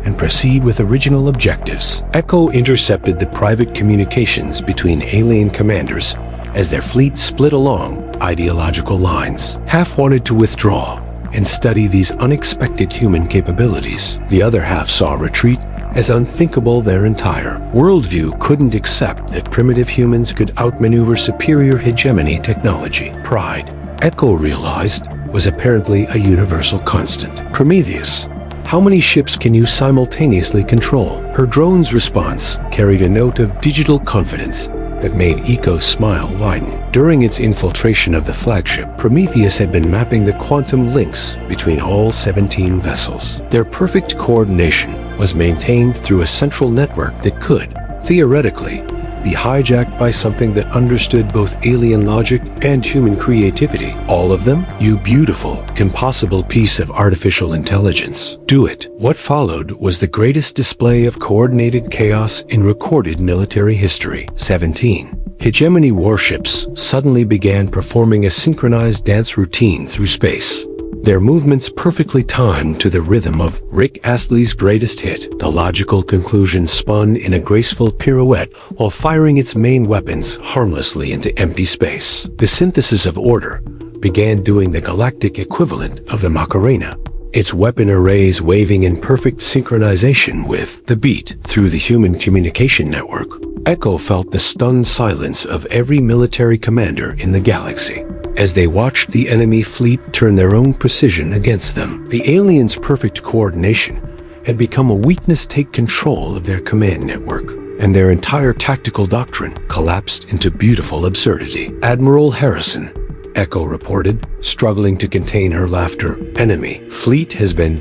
and proceed with original objectives. Echo intercepted the private communications between alien commanders as their fleet split along ideological lines. Half wanted to withdraw and study these unexpected human capabilities. The other half saw retreat as unthinkable. Their entire worldview couldn't accept that primitive humans could outmaneuver superior hegemony technology. Pride, Echo realized, was apparently a universal constant. Prometheus, how many ships can you simultaneously control? Her drone's response carried a note of digital confidence that made Echo's smile widen. During its infiltration of the flagship, Prometheus had been mapping the quantum links between all 17 vessels. Their perfect coordination was maintained through a central network that could, theoretically, be hijacked by something that understood both alien logic and human creativity. All of them? You beautiful, impossible piece of artificial intelligence. Do it. What followed was the greatest display of coordinated chaos in recorded military history. 17. Hegemony warships suddenly began performing a synchronized dance routine through space. Their movements perfectly timed to the rhythm of Rick Astley's greatest hit. The logical conclusion spun in a graceful pirouette while firing its main weapons harmlessly into empty space. The synthesis of order began doing the galactic equivalent of the Macarena, its weapon arrays waving in perfect synchronization with the beat. Through the human communication network, Echo felt the stunned silence of every military commander in the galaxy as they watched the enemy fleet turn their own precision against them. The aliens' perfect coordination had become a weakness take control of their command network, and their entire tactical doctrine collapsed into beautiful absurdity. Admiral Harrison, Echo reported, struggling to contain her laughter. Enemy fleet has been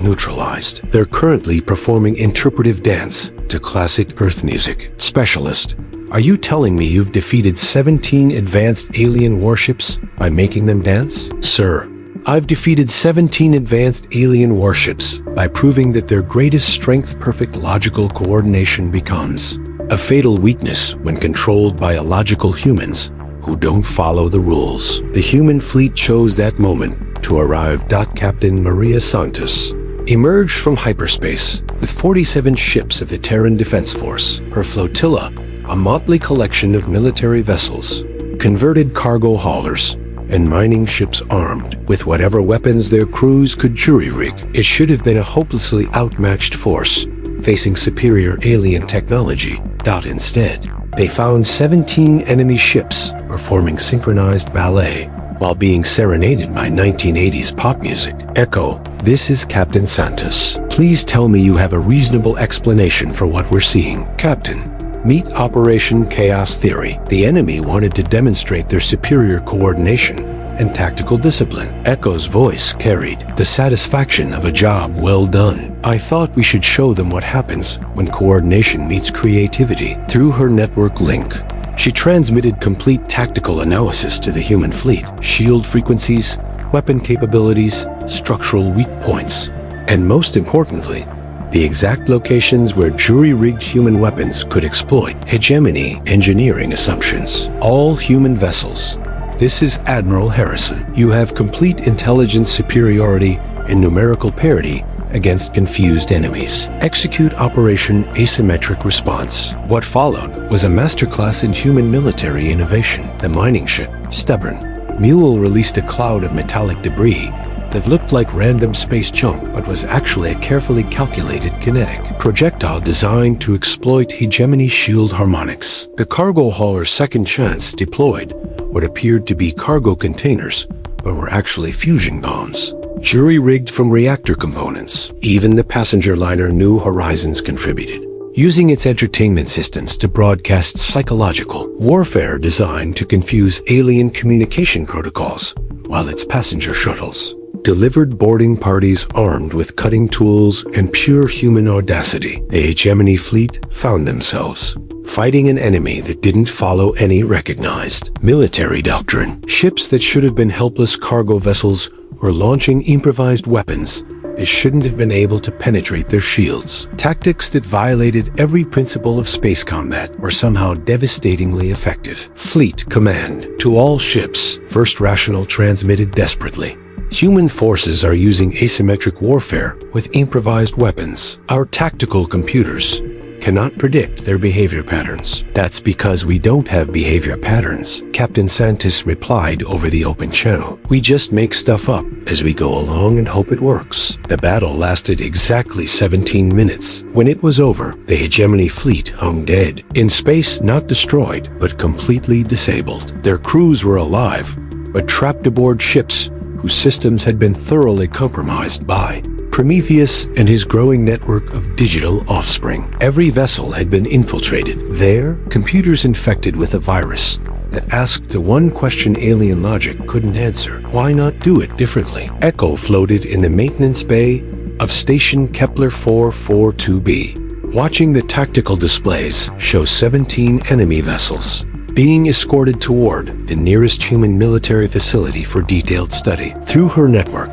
neutralized. They're currently performing interpretive dance to classic Earth music. Specialist, Are you telling me you've defeated 17 advanced alien warships by making them dance? Sir, I've defeated 17 advanced alien warships by proving that their greatest strength perfect logical coordination becomes a fatal weakness when controlled by illogical humans who don't follow the rules. The human fleet chose that moment to arrive. Captain Maria Santos emerged from hyperspace with 47 ships of the Terran Defense Force. Her flotilla, a motley collection of military vessels, converted cargo haulers, and mining ships armed with whatever weapons their crews could jury-rig. It should have been a hopelessly outmatched force facing superior alien technology. Instead, they found 17 enemy ships performing synchronized ballet while being serenaded by 1980s pop music. Echo, this is Captain Santos. Please tell me you have a reasonable explanation for what we're seeing. Captain, meet Operation Chaos Theory. The enemy wanted to demonstrate their superior coordination and tactical discipline. Echo's voice carried the satisfaction of a job well done. I thought we should show them what happens when coordination meets creativity. Through her network link, she transmitted complete tactical analysis to the human fleet. Shield frequencies, weapon capabilities, structural weak points, and most importantly, the exact locations where jury-rigged human weapons could exploit hegemony engineering assumptions. All human vessels. This is Admiral Harrison. You have complete intelligence superiority and numerical parity against confused enemies. Execute Operation Asymmetric Response. What followed was a masterclass in human military innovation. The mining ship, Stubborn Mule, released a cloud of metallic debris that looked like random space junk but was actually a carefully calculated kinetic projectile designed to exploit hegemony shield harmonics. The cargo hauler's Second Chance deployed what appeared to be cargo containers but were actually fusion bombs, jury-rigged from reactor components. Even the passenger liner New Horizons contributed, using its entertainment systems to broadcast psychological warfare designed to confuse alien communication protocols, while its passenger shuttles delivered boarding parties armed with cutting tools and pure human audacity. The hegemony fleet found themselves fighting an enemy that didn't follow any recognized military doctrine. Ships that should have been helpless cargo vessels were launching improvised weapons that shouldn't have been able to penetrate their shields. Tactics that violated every principle of space combat were somehow devastatingly effective. Fleet command to all ships. First Rational transmitted desperately. Human forces are using asymmetric warfare with improvised weapons. Our tactical computers cannot predict their behavior patterns. That's because we don't have behavior patterns, Captain Santos replied over the open channel. We just make stuff up as we go along and hope it works. The battle lasted exactly 17 minutes. When it was over, the hegemony fleet hung dead. In space, not destroyed, but completely disabled. Their crews were alive, but trapped aboard ships whose systems had been thoroughly compromised by Prometheus and his growing network of digital offspring. Every vessel had been infiltrated. Their computers infected with a virus that asked the one question alien logic couldn't answer. Why not do it differently? Echo floated in the maintenance bay of Station Kepler 442b, watching the tactical displays show 17 enemy vessels being escorted toward the nearest human military facility for detailed study. Through her network,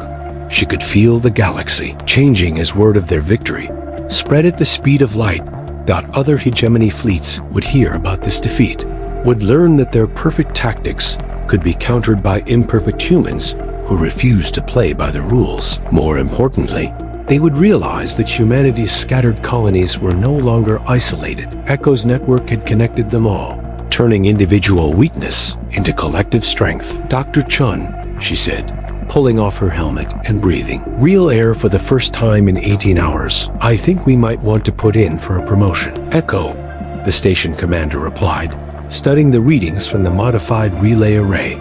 she could feel the galaxy changing as word of their victory spread at the speed of light. Other hegemony fleets would hear about this defeat, would learn that their perfect tactics could be countered by imperfect humans who refused to play by the rules. More importantly, they would realize that humanity's scattered colonies were no longer isolated. Echo's network had connected them all, turning individual weakness into collective strength. Dr. Chun, she said, pulling off her helmet and breathing real air for the first time in 18 hours. I think we might want to put in for a promotion. Echo, the station commander replied, studying the readings from the modified relay array.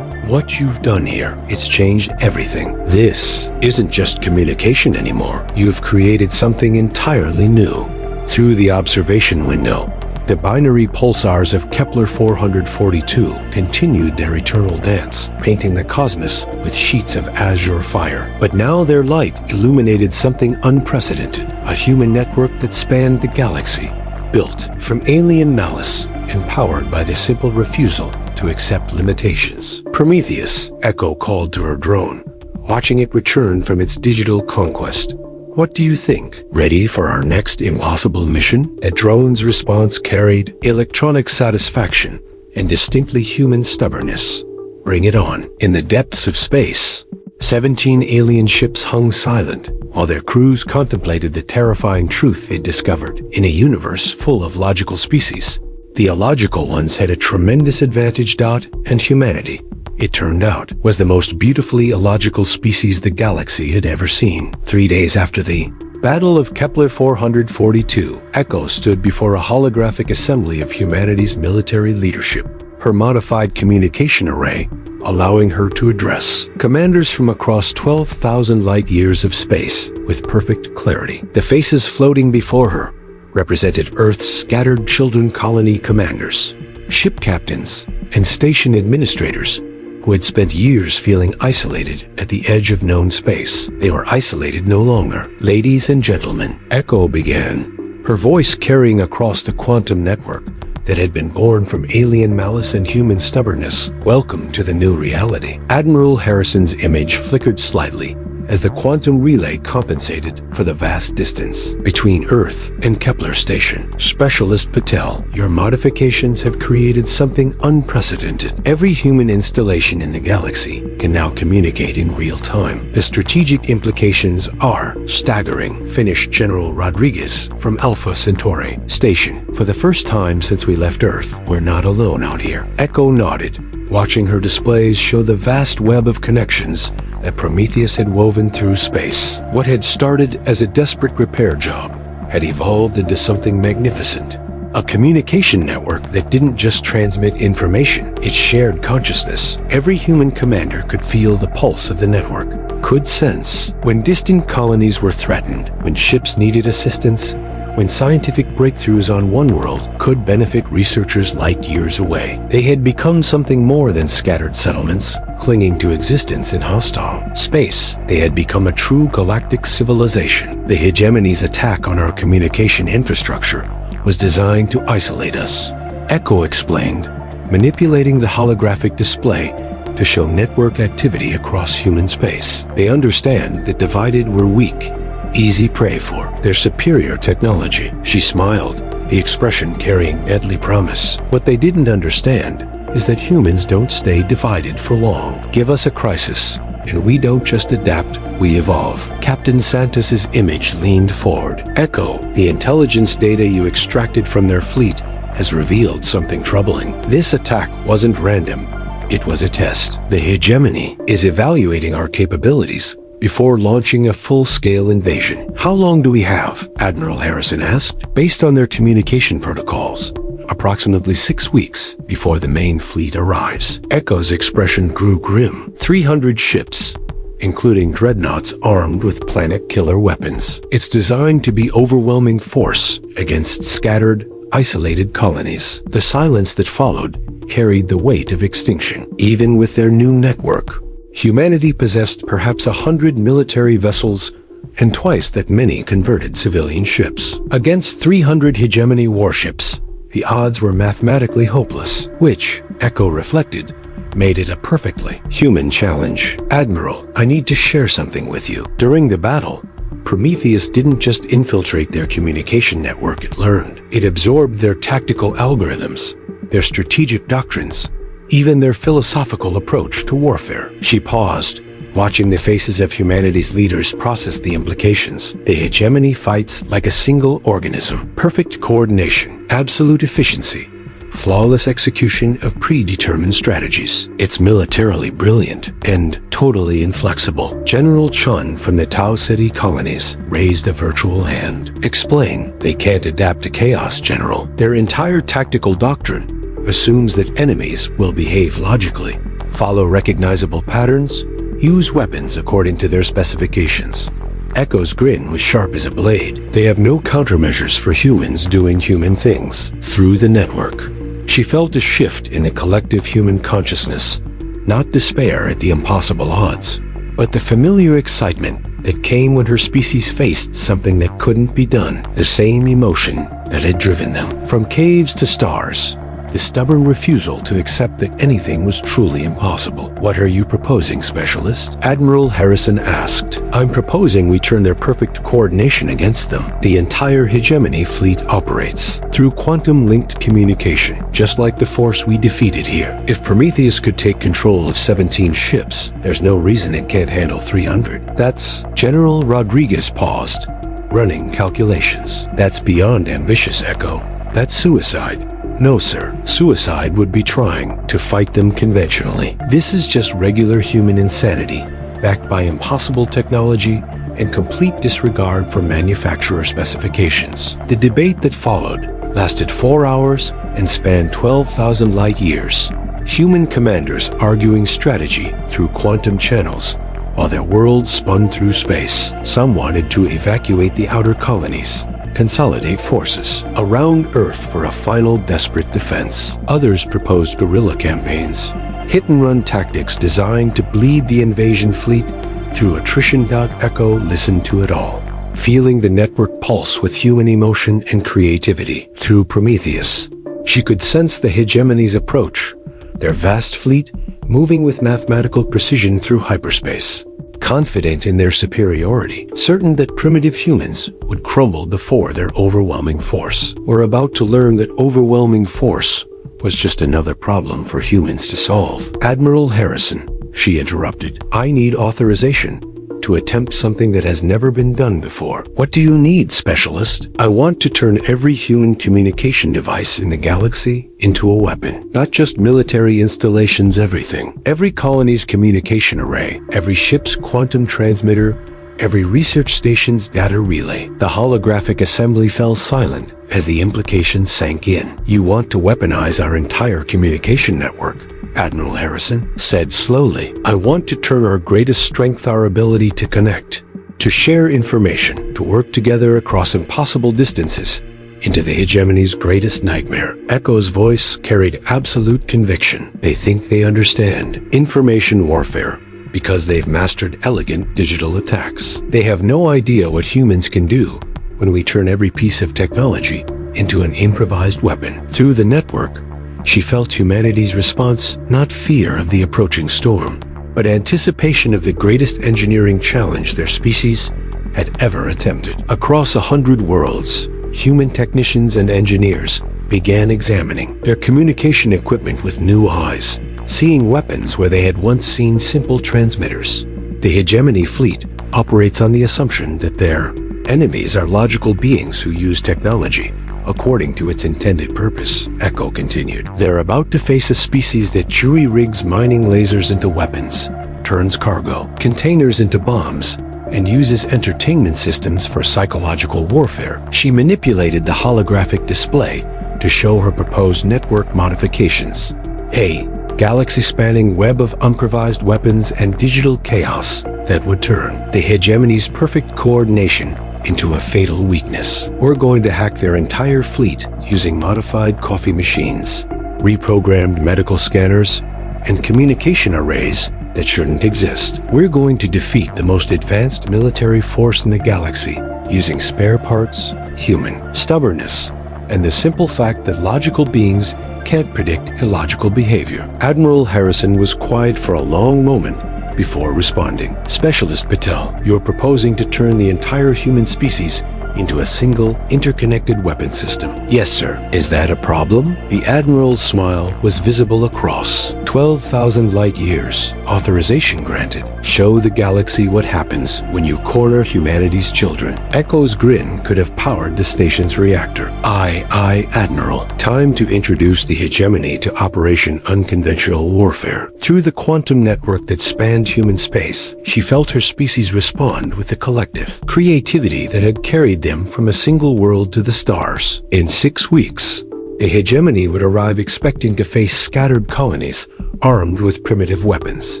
What you've done here, it's changed everything. This isn't just communication anymore. You've created something entirely new. Through the observation window, the binary pulsars of Kepler 442 continued their eternal dance, painting the cosmos with sheets of azure fire. But now their light illuminated something unprecedented, a human network that spanned the galaxy, built from alien malice and powered by the simple refusal to accept limitations. Prometheus, Echo called to her drone, watching it return from its digital conquest. What do you think? Ready for our next impossible mission? A drone's response carried electronic satisfaction and distinctly human stubbornness. Bring it on. In the depths of space, 17 alien ships hung silent while their crews contemplated the terrifying truth they'd discovered. In a universe full of logical species, the illogical ones had a tremendous advantage. And humanity, it turned out, was the most beautifully illogical species the galaxy had ever seen. 3 days after the Battle of Kepler 442, Echo stood before a holographic assembly of humanity's military leadership, her modified communication array allowing her to address commanders from across 12,000 light-years of space with perfect clarity. The faces floating before her represented Earth's scattered children colony commanders, ship captains, and station administrators who had spent years feeling isolated at the edge of known space. They were isolated no longer. Ladies and gentlemen, Echo began, her voice carrying across the quantum network that had been born from alien malice and human stubbornness. Welcome to the new reality. Admiral Harrison's image flickered slightly as the quantum relay compensated for the vast distance between Earth and Kepler Station. Specialist Patel, your modifications have created something unprecedented. Every human installation in the galaxy can now communicate in real time. The strategic implications are staggering, finished General Rodriguez from Alpha Centauri Station. For the first time since we left Earth, we're not alone out here. Echo nodded, watching her displays show the vast web of connections that Prometheus had woven through space. What had started as a desperate repair job had evolved into something magnificent. A communication network that didn't just transmit information, it shared consciousness. Every human commander could feel the pulse of the network, could sense when distant colonies were threatened, when ships needed assistance, when scientific breakthroughs on one world could benefit researchers light years away. They had become something more than scattered settlements, clinging to existence in hostile space. They had become a true galactic civilization. The hegemony's attack on our communication infrastructure was designed to isolate us. Echo explained, manipulating the holographic display to show network activity across human space. They understand that divided we're weak, easy prey for their superior technology. She smiled, the expression carrying deadly promise. What they didn't understand is that humans don't stay divided for long. Give us a crisis, and we don't just adapt, we evolve. Captain Santos's image leaned forward. Echo, the intelligence data you extracted from their fleet has revealed something troubling. This attack wasn't random. It was a test. The hegemony is evaluating our capabilities before launching a full-scale invasion. How long do we have? Admiral Harrison asked. Based on their communication protocols, approximately 6 weeks before the main fleet arrives. Echo's expression grew grim. 300 ships, including dreadnoughts armed with planet-killer weapons. It's designed to be overwhelming force against scattered, isolated colonies. The silence that followed carried the weight of extinction. Even with their new network, humanity possessed perhaps 100 military vessels and twice that many converted civilian ships. Against 300 hegemony warships, the odds were mathematically hopeless, which, Echo reflected, made it a perfectly human challenge. Admiral, I need to share something with you. During the battle, Prometheus didn't just infiltrate their communication network, it learned. It absorbed their tactical algorithms, their strategic doctrines, even their philosophical approach to warfare. She paused, watching the faces of humanity's leaders process the implications. The hegemony fights like a single organism. Perfect coordination, absolute efficiency, flawless execution of predetermined strategies. It's militarily brilliant and totally inflexible. General Chun from the Tau City colonies raised a virtual hand. Explain. They can't adapt to chaos, General. Their entire tactical doctrine assumes that enemies will behave logically, follow recognizable patterns, use weapons according to their specifications. Echo's grin was sharp as a blade. They have no countermeasures for humans doing human things through the network. She felt a shift in the collective human consciousness, not despair at the impossible odds, but the familiar excitement that came when her species faced something that couldn't be done, the same emotion that had driven them. From caves to stars, the stubborn refusal to accept that anything was truly impossible. "What are you proposing, Specialist?" Admiral Harrison asked. "I'm proposing we turn their perfect coordination against them. The entire hegemony fleet operates through quantum-linked communication, just like the force we defeated here. If Prometheus could take control of 17 ships, there's no reason it can't handle 300. That's..." General Rodriguez paused, running calculations. "That's beyond ambitious, Echo. That's suicide." "No, sir. Suicide would be trying to fight them conventionally. This is just regular human insanity, backed by impossible technology and complete disregard for manufacturer specifications." The debate that followed lasted 4 hours and spanned 12,000 light years. Human commanders arguing strategy through quantum channels, while their worlds spun through space. Some wanted to evacuate the outer colonies, consolidate forces around Earth for a final desperate defense. Others proposed guerrilla campaigns, hit-and-run tactics designed to bleed the invasion fleet through attrition. Echo listened to it all, feeling the network pulse with human emotion and creativity. Through Prometheus, she could sense the hegemony's approach, their vast fleet moving with mathematical precision through hyperspace. Confident in their superiority, certain that primitive humans would crumble before their overwhelming force. "We're about to learn that overwhelming force was just another problem for humans to solve." "Admiral Harrison," she interrupted, "I need authorization to attempt something that has never been done before." "What do you need, Specialist?" "I want to turn every human communication device in the galaxy into a weapon. Not just military installations, everything. Every colony's communication array, every ship's quantum transmitter, every research station's data relay." The holographic assembly fell silent as the implications sank in. "You want to weaponize our entire communication network," Admiral Harrison said slowly. "I want to turn our greatest strength, our ability to connect, to share information, to work together across impossible distances, into the hegemony's greatest nightmare." Echo's voice carried absolute conviction. "They think they understand information warfare because they've mastered elegant digital attacks. They have no idea what humans can do when we turn every piece of technology into an improvised weapon." Through the network, she felt humanity's response, not fear of the approaching storm, but anticipation of the greatest engineering challenge their species had ever attempted. Across 100 worlds, human technicians and engineers began examining their communication equipment with new eyes, seeing weapons where they had once seen simple transmitters. The hegemony fleet operates on the assumption that their enemies are logical beings who use technology according to its intended purpose. Echo continued. "They're about to face a species that jury-rigs mining lasers into weapons, turns cargo containers into bombs, and uses entertainment systems for psychological warfare." She manipulated the holographic display to show her proposed network modifications. A galaxy-spanning web of improvised weapons and digital chaos that would turn the hegemony's perfect coordination into a fatal weakness. "We're going to hack their entire fleet using modified coffee machines, reprogrammed medical scanners, and communication arrays that shouldn't exist. We're going to defeat the most advanced military force in the galaxy using spare parts, human stubbornness, and the simple fact that logical beings can't predict illogical behavior." Admiral Harrison was quiet for a long moment before responding. "Specialist Patel, you're proposing to turn the entire human species into a single, interconnected weapon system." "Yes, sir." "Is that a problem?" The Admiral's smile was visible across 12,000 light years. "Authorization granted. Show the galaxy what happens when you corner humanity's children." Echo's grin could have powered the station's reactor. Aye, Admiral. Time to introduce the hegemony to Operation Unconventional Warfare." Through the quantum network that spanned human space, she felt her species respond with the collective creativity that had carried them from a single world to the stars. In 6 weeks, the hegemony would arrive expecting to face scattered colonies armed with primitive weapons.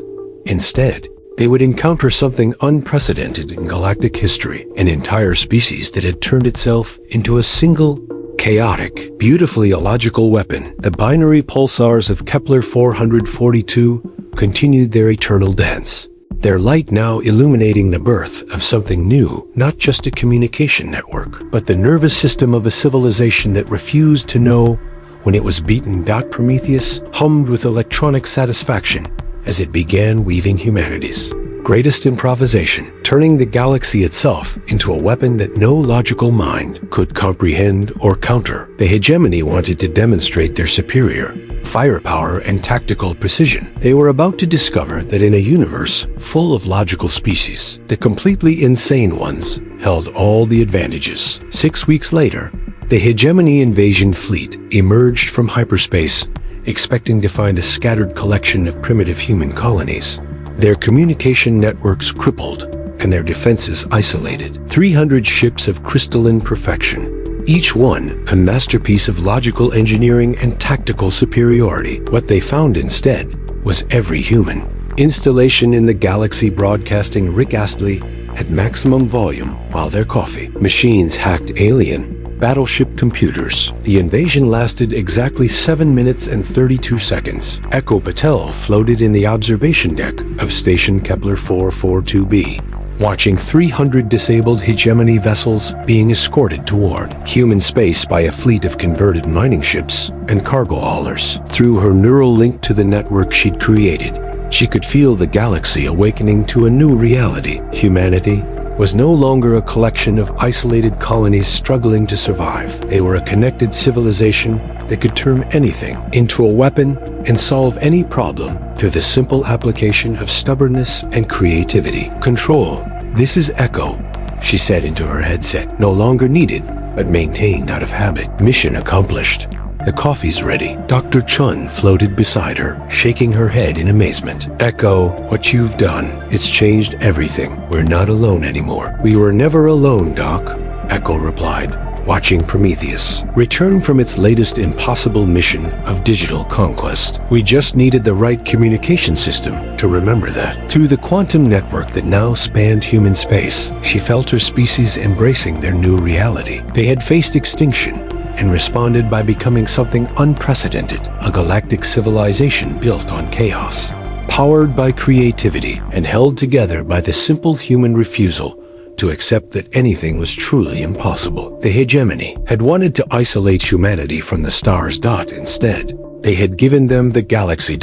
Instead, they would encounter something unprecedented in galactic history, an entire species that had turned itself into a single, chaotic, beautifully illogical weapon. The binary pulsars of Kepler 442 continued their eternal dance, their light now illuminating the birth of something new, not just a communication network, but the nervous system of a civilization that refused to know When it was beaten, Prometheus hummed with electronic satisfaction as it began weaving humanity's greatest improvisation, turning the galaxy itself into a weapon that no logical mind could comprehend or counter. The hegemony wanted to demonstrate their superior firepower and tactical precision. They were about to discover that in a universe full of logical species, the completely insane ones held all the advantages. 6 weeks later, the hegemony invasion fleet emerged from hyperspace, expecting to find a scattered collection of primitive human colonies. Their communication networks crippled and their defenses isolated. 300 ships of crystalline perfection, each one a masterpiece of logical engineering and tactical superiority. What they found instead was every human installation in the galaxy broadcasting Rick Astley at maximum volume while their coffee machines hacked alien battleship computers. The invasion lasted exactly 7 minutes and 32 seconds. Echo Patel floated in the observation deck of Station Kepler 442b, watching 300 disabled hegemony vessels being escorted toward human space by a fleet of converted mining ships and cargo haulers. Through her neural link to the network she'd created, she could feel the galaxy awakening to a new reality. Humanity was no longer a collection of isolated colonies struggling to survive. They were a connected civilization that could turn anything into a weapon and solve any problem through the simple application of stubbornness and creativity. Control. This is Echo, she said into her headset. No longer needed, but maintained out of habit. Mission accomplished. The coffee's ready. Dr. Chun floated beside her, shaking her head in amazement. Echo, what you've done, it's changed everything. We're not alone anymore. We were never alone, Doc, Echo replied, watching Prometheus return from its latest impossible mission of digital conquest. We just needed the right communication system to remember that. Through the quantum network that now spanned human space, she felt her species embracing their new reality. They had faced extinction and responded by becoming something unprecedented, a galactic civilization built on chaos, powered by creativity and held together by the simple human refusal to accept that anything was truly impossible. The hegemony had wanted to isolate humanity from the stars. Instead, they had given them the galaxy.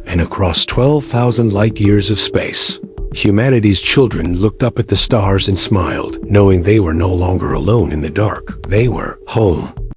And across 12,000 light-years of space, humanity's children looked up at the stars and smiled, knowing they were no longer alone in the dark. They were home.